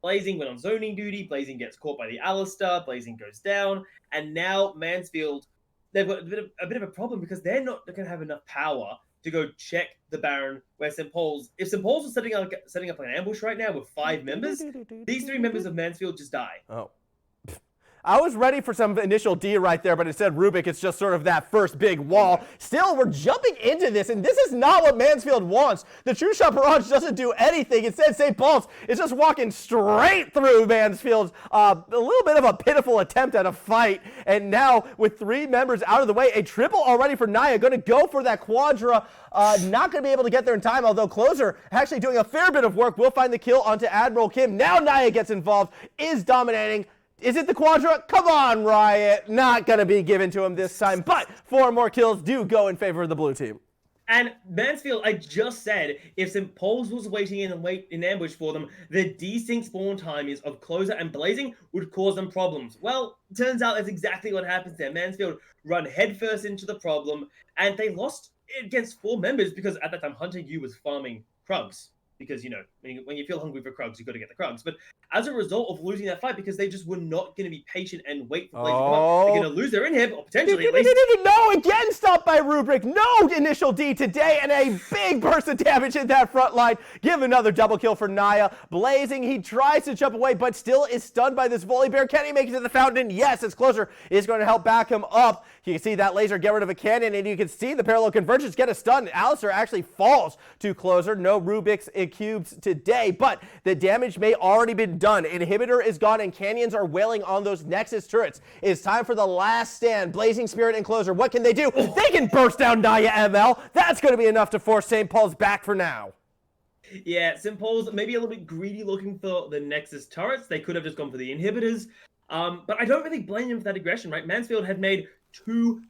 Blazing went on zoning duty. Blazing gets caught by the Alistar. Blazing goes down. And now Mansfield, they've got a bit of a problem because they're not going to have enough power to go check the Baron where St. Paul's... If St. Paul's was setting up an ambush right now with 5 members, these 3 members of Mansfield just die. Oh. I was ready for some initial D right there, but instead Rubik, it's just sort of that first big wall. Still, we're jumping into this, and this is not what Mansfield wants. The True Shot Barrage doesn't do anything. Instead, St. Paul's is just walking straight through Mansfield's a little bit of a pitiful attempt at a fight. And now, with 3 members out of the way, a triple already for Nia, going to go for that Quadra. Not going to be able to get there in time, although Closer actually doing a fair bit of work. Will find the kill onto Admiral Kim. Now Nia gets involved, is dominating. Is it the Quadra? Come on, Riot. Not going to be given to him this time, but 4 more kills do go in favor of the blue team. And Mansfield, I just said, if St. Paul's was waiting in ambush for them, the desync spawn timings of Closer and Blazing would cause them problems. Well, turns out that's exactly what happens there. Mansfield run headfirst into the problem, and they lost against 4 members because at that time, HuntingU was farming Krugs. Because, you know, when you feel hungry for Krugs, you've got to get the Krugs. But as a result of losing that fight, because they just were not going to be patient and wait for Blazing to come up, they're going to lose their inhib, or potentially at least. No, again, stopped by Rubric. No initial D today, and a big burst of damage in that front line. Give another double kill for Nia. Blazing, he tries to jump away, but still is stunned by this Volibear. Can he make it to the fountain? Yes, his Closer is going to help back him up. You can see that laser get rid of a cannon, and you can see the parallel convergence get a stun. Alistar actually falls to Closer. No Rubik's cubes today, but the damage may already been done. Inhibitor is gone, and canyons are wailing on those Nexus turrets. It's time for the last stand. BlazingSpirit and Closer, what can they do? They can burst down NiaML. That's going to be enough to force St. Paul's back for now. Yeah, St. Paul's maybe a little bit greedy looking for the Nexus turrets. They could have just gone for the inhibitors. But I don't really blame them for that aggression, right? Mansfield had made 2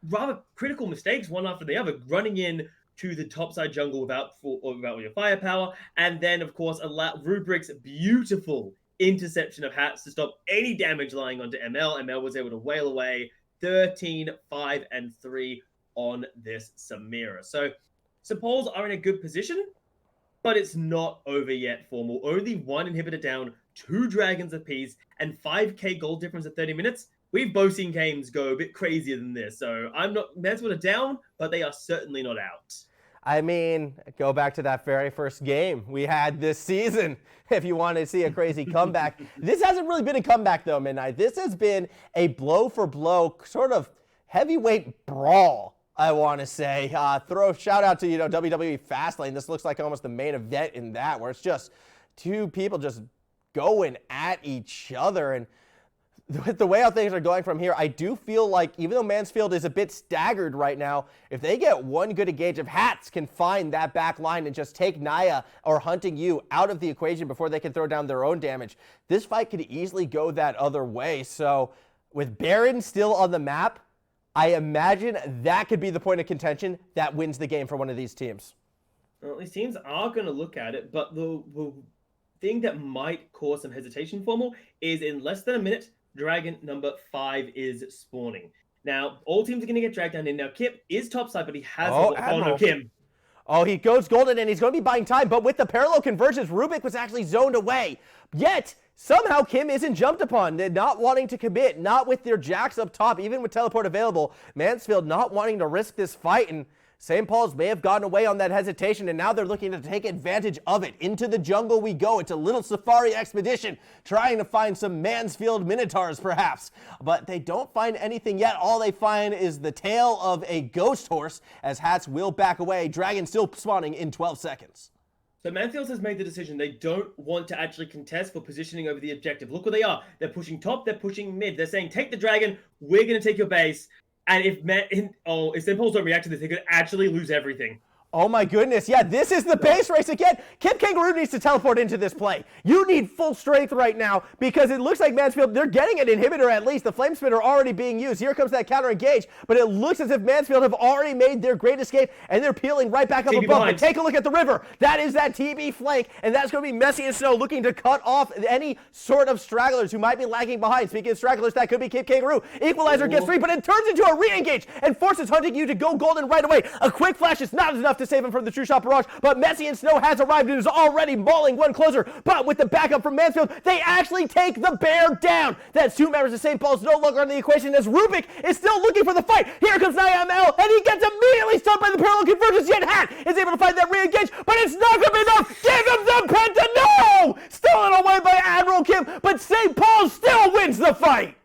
rather critical mistakes, one after the other, running in to the topside jungle without your firepower, and then, of course, Rubric's beautiful interception of Hats to stop any damage lying onto ML. ML was able to wail away 13, 5, and 3 on this Samira. So, St. Paul's are in a good position, but it's not over yet, Formal. Only 1 inhibitor down, 2 dragons apiece, and 5k gold difference at 30 minutes. We've both seen games go a bit crazier than this, so Mansfield are down, but they are certainly not out. I mean, go back to that very first game we had this season if you want to see a crazy comeback. This hasn't really been a comeback, though, Midnight. This has been a blow-for-blow sort of heavyweight brawl, I want to say. Throw a shout-out to, WWE Fastlane. This looks like almost the main event in that, where it's just 2 people just going at each other. And with the way how things are going from here, I do feel like even though Mansfield is a bit staggered right now, if they get one good engage, if Hats can find that back line and just take Nia or HuntingU out of the equation before they can throw down their own damage, this fight could easily go that other way. So with Baron still on the map, I imagine that could be the point of contention that wins the game for one of these teams. Well, these teams are going to look at it, but the thing that might cause some hesitation, Formal, is in less than a minute, Dragon number 5 is spawning. Now, all teams are going to get dragged down in. Now, Kip is topside, but he has... no, Kim. Oh, he goes golden, and he's going to be buying time, but with the parallel conversions, Rubik was actually zoned away. Yet, somehow Kim isn't jumped upon. They're not wanting to commit, not with their jacks up top, even with teleport available. Mansfield not wanting to risk this fight, and St. Paul's may have gotten away on that hesitation, and now they're looking to take advantage of it. Into the jungle we go. It's a little safari expedition, trying to find some Mansfield Minotaurs, perhaps. But they don't find anything yet. All they find is the tail of a ghost horse, as Hats will back away. Dragon still spawning in 12 seconds. So Mansfield has made the decision they don't want to actually contest for positioning over the objective. Look where they are. They're pushing top, they're pushing mid. They're saying, take the dragon, we're going to take your base. And if St. Paul's don't react to this, they could actually lose everything. Oh my goodness, yeah, this is the base race again. Kipkangaroo needs to teleport into this play. You need full strength right now because it looks like Mansfield, they're getting an inhibitor at least. The flame spitter already being used. Here comes that counter engage, but it looks as if Mansfield have already made their great escape and they're peeling right back up TB above. behind. But take a look at the river. That is that TB flank, and that's going to be MESSI and Snow looking to cut off any sort of stragglers who might be lagging behind. Speaking of stragglers, that could be Kipkangaroo. Equalizer gets 3, but it turns into a re-engage and forces HuntingU to go golden right away. A quick flash is not enough to save him from the true shot barrage, but MESSI and Snow has arrived and is already mauling one Closer. But with the backup from Mansfield, they actually take the bear down. That's 2 members of St. Paul's no longer on the equation as Rubik is still looking for the fight. Here comes NiaML, and he gets immediately stunned by the parallel convergence, yet Hat is able to find that re-engage, but it's not going to be enough. Give him the penta, no! Stolen away by Admiral KIM, but St. Paul still wins the fight.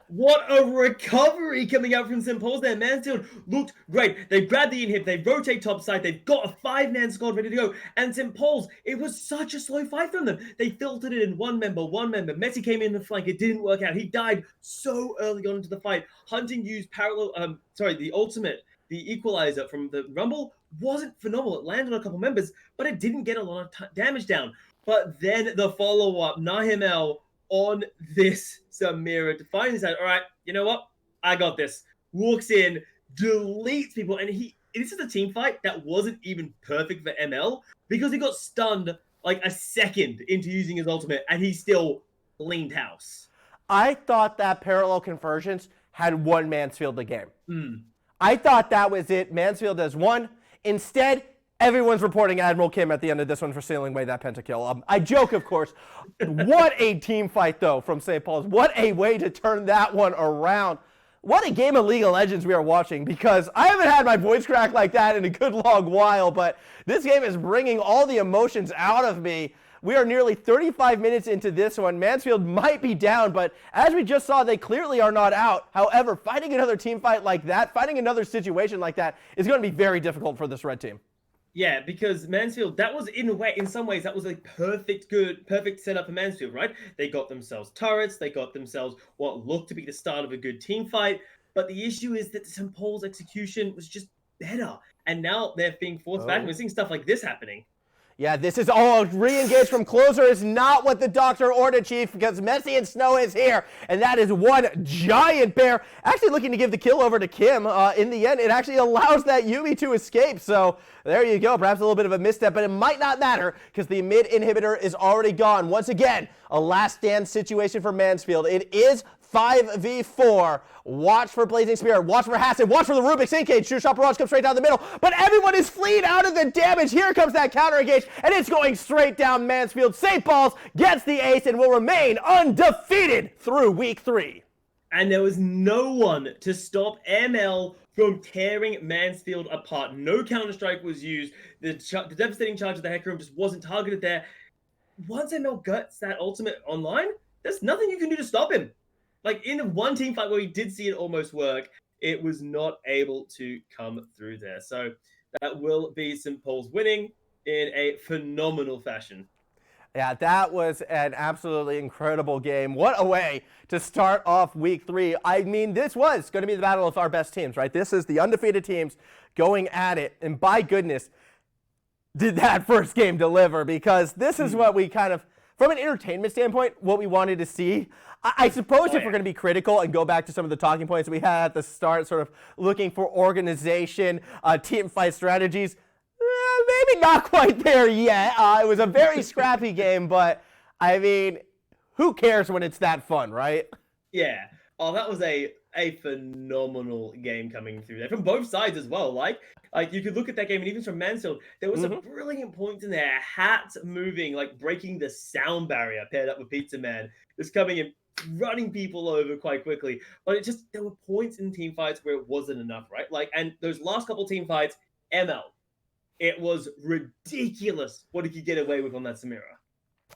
What a recovery coming out from St. Paul's there. Mansfield looked great. They grabbed the inhib, they rotate topside, they've got a 5-man squad ready to go. And St. Paul's, it was such a slow fight from them. They filtered it in one member. MESSI came in the flank, it didn't work out. He died so early on into the fight. HuntingU's the ultimate, the equalizer from the Rumble wasn't phenomenal. It landed on a couple members, but it didn't get a lot of damage down. But then the follow-up, NiaML on this Samira to finally say, all right, you know what? I got this. Walks in, deletes people, and this is a team fight that wasn't even perfect for ML because he got stunned like a second into using his ultimate, and he still cleaned house. I thought that parallel conversions had won Mansfield the game. Mm. I thought that was it. Mansfield has won. Instead, everyone's reporting Admiral KIM at the end of this one for sealing away that pentakill. I joke, of course. What a team fight, though, from St. Paul's. What a way to turn that one around. What a game of League of Legends we are watching, because I haven't had my voice crack like that in a good long while, but this game is bringing all the emotions out of me. We are nearly 35 minutes into this one. Mansfield might be down, but as we just saw, they clearly are not out. However, fighting another team fight like that, fighting another situation like that, is going to be very difficult for this red team. Yeah, because Mansfield, that was in some ways, that was a perfect setup for Mansfield, right? They got themselves turrets, they got themselves what looked to be the start of a good team fight, but the issue is that St. Paul's execution was just better, and now they're being forced back, and we're seeing stuff like this happening. Yeah, this is all re-engaged from closer is not what the doctor ordered, Chief, because MESSI and Snow is here, and that is one giant bear. Actually looking to give the kill over to Kim. In the end, it actually allows that Yuumi to escape, so there you go. Perhaps a little bit of a misstep, but it might not matter because the mid inhibitor is already gone. Once again, a last stand situation for Mansfield. It is 5v4. Watch for BlazingSpirit. Watch for Hassan. Watch for the Rubik's Engage. Two shot barrage comes straight down the middle. But everyone is fleeing out of the damage. Here comes that counter engage. And it's going straight down Mansfield. St. Paul's gets the ace and will remain undefeated through week 3. And there was no one to stop ML from tearing Mansfield apart. No Counter-Strike was used. The devastating charge of the Hecarim just wasn't targeted there. Once ML gets that ultimate online, there's nothing you can do to stop him. Like, in the one team fight where we did see it almost work, it was not able to come through there. So that will be St. Paul's winning in a phenomenal fashion. Yeah, that was an absolutely incredible game. What a way to start off week 3. I mean, this was going to be the battle of our best teams, right? This is the undefeated teams going at it. And by goodness, did that first game deliver, because this is what we kind of, from an entertainment standpoint, what we wanted to see. I suppose if we're going to be critical and go back to some of the talking points we had at the start, sort of looking for organization, team fight strategies, maybe not quite there yet. It was a very scrappy game, but I mean, who cares when it's that fun, right? Yeah. Oh, that was a phenomenal game coming through there from both sides as well. Like you could look at that game, and even from Mansfield, there was some brilliant points in there. Hats moving, like breaking the sound barrier, paired up with Pizza Man, just coming in, running people over quite quickly. But there were points in team fights where it wasn't enough, right? Like, and those last couple team fights, ML, it was ridiculous what he could get away with on that Samira.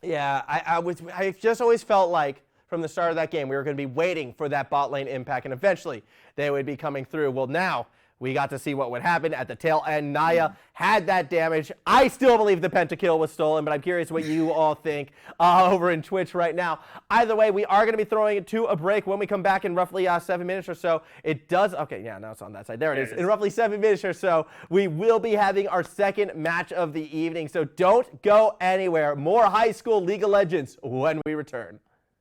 Yeah, I just always felt like from the start of that game we were going to be waiting for that bot lane impact, and eventually they would be coming through. Well, now we got to see what would happen at the tail end. Nia had that damage. I still believe the pentakill was stolen, but I'm curious what you all think over in Twitch right now. Either way, we are going to be throwing it to a break when we come back in roughly 7 minutes or so. It does, okay, yeah, now it's on that side. There it is. In roughly 7 minutes or so, we will be having our second match of the evening, so don't go anywhere. More high school League of Legends when we return.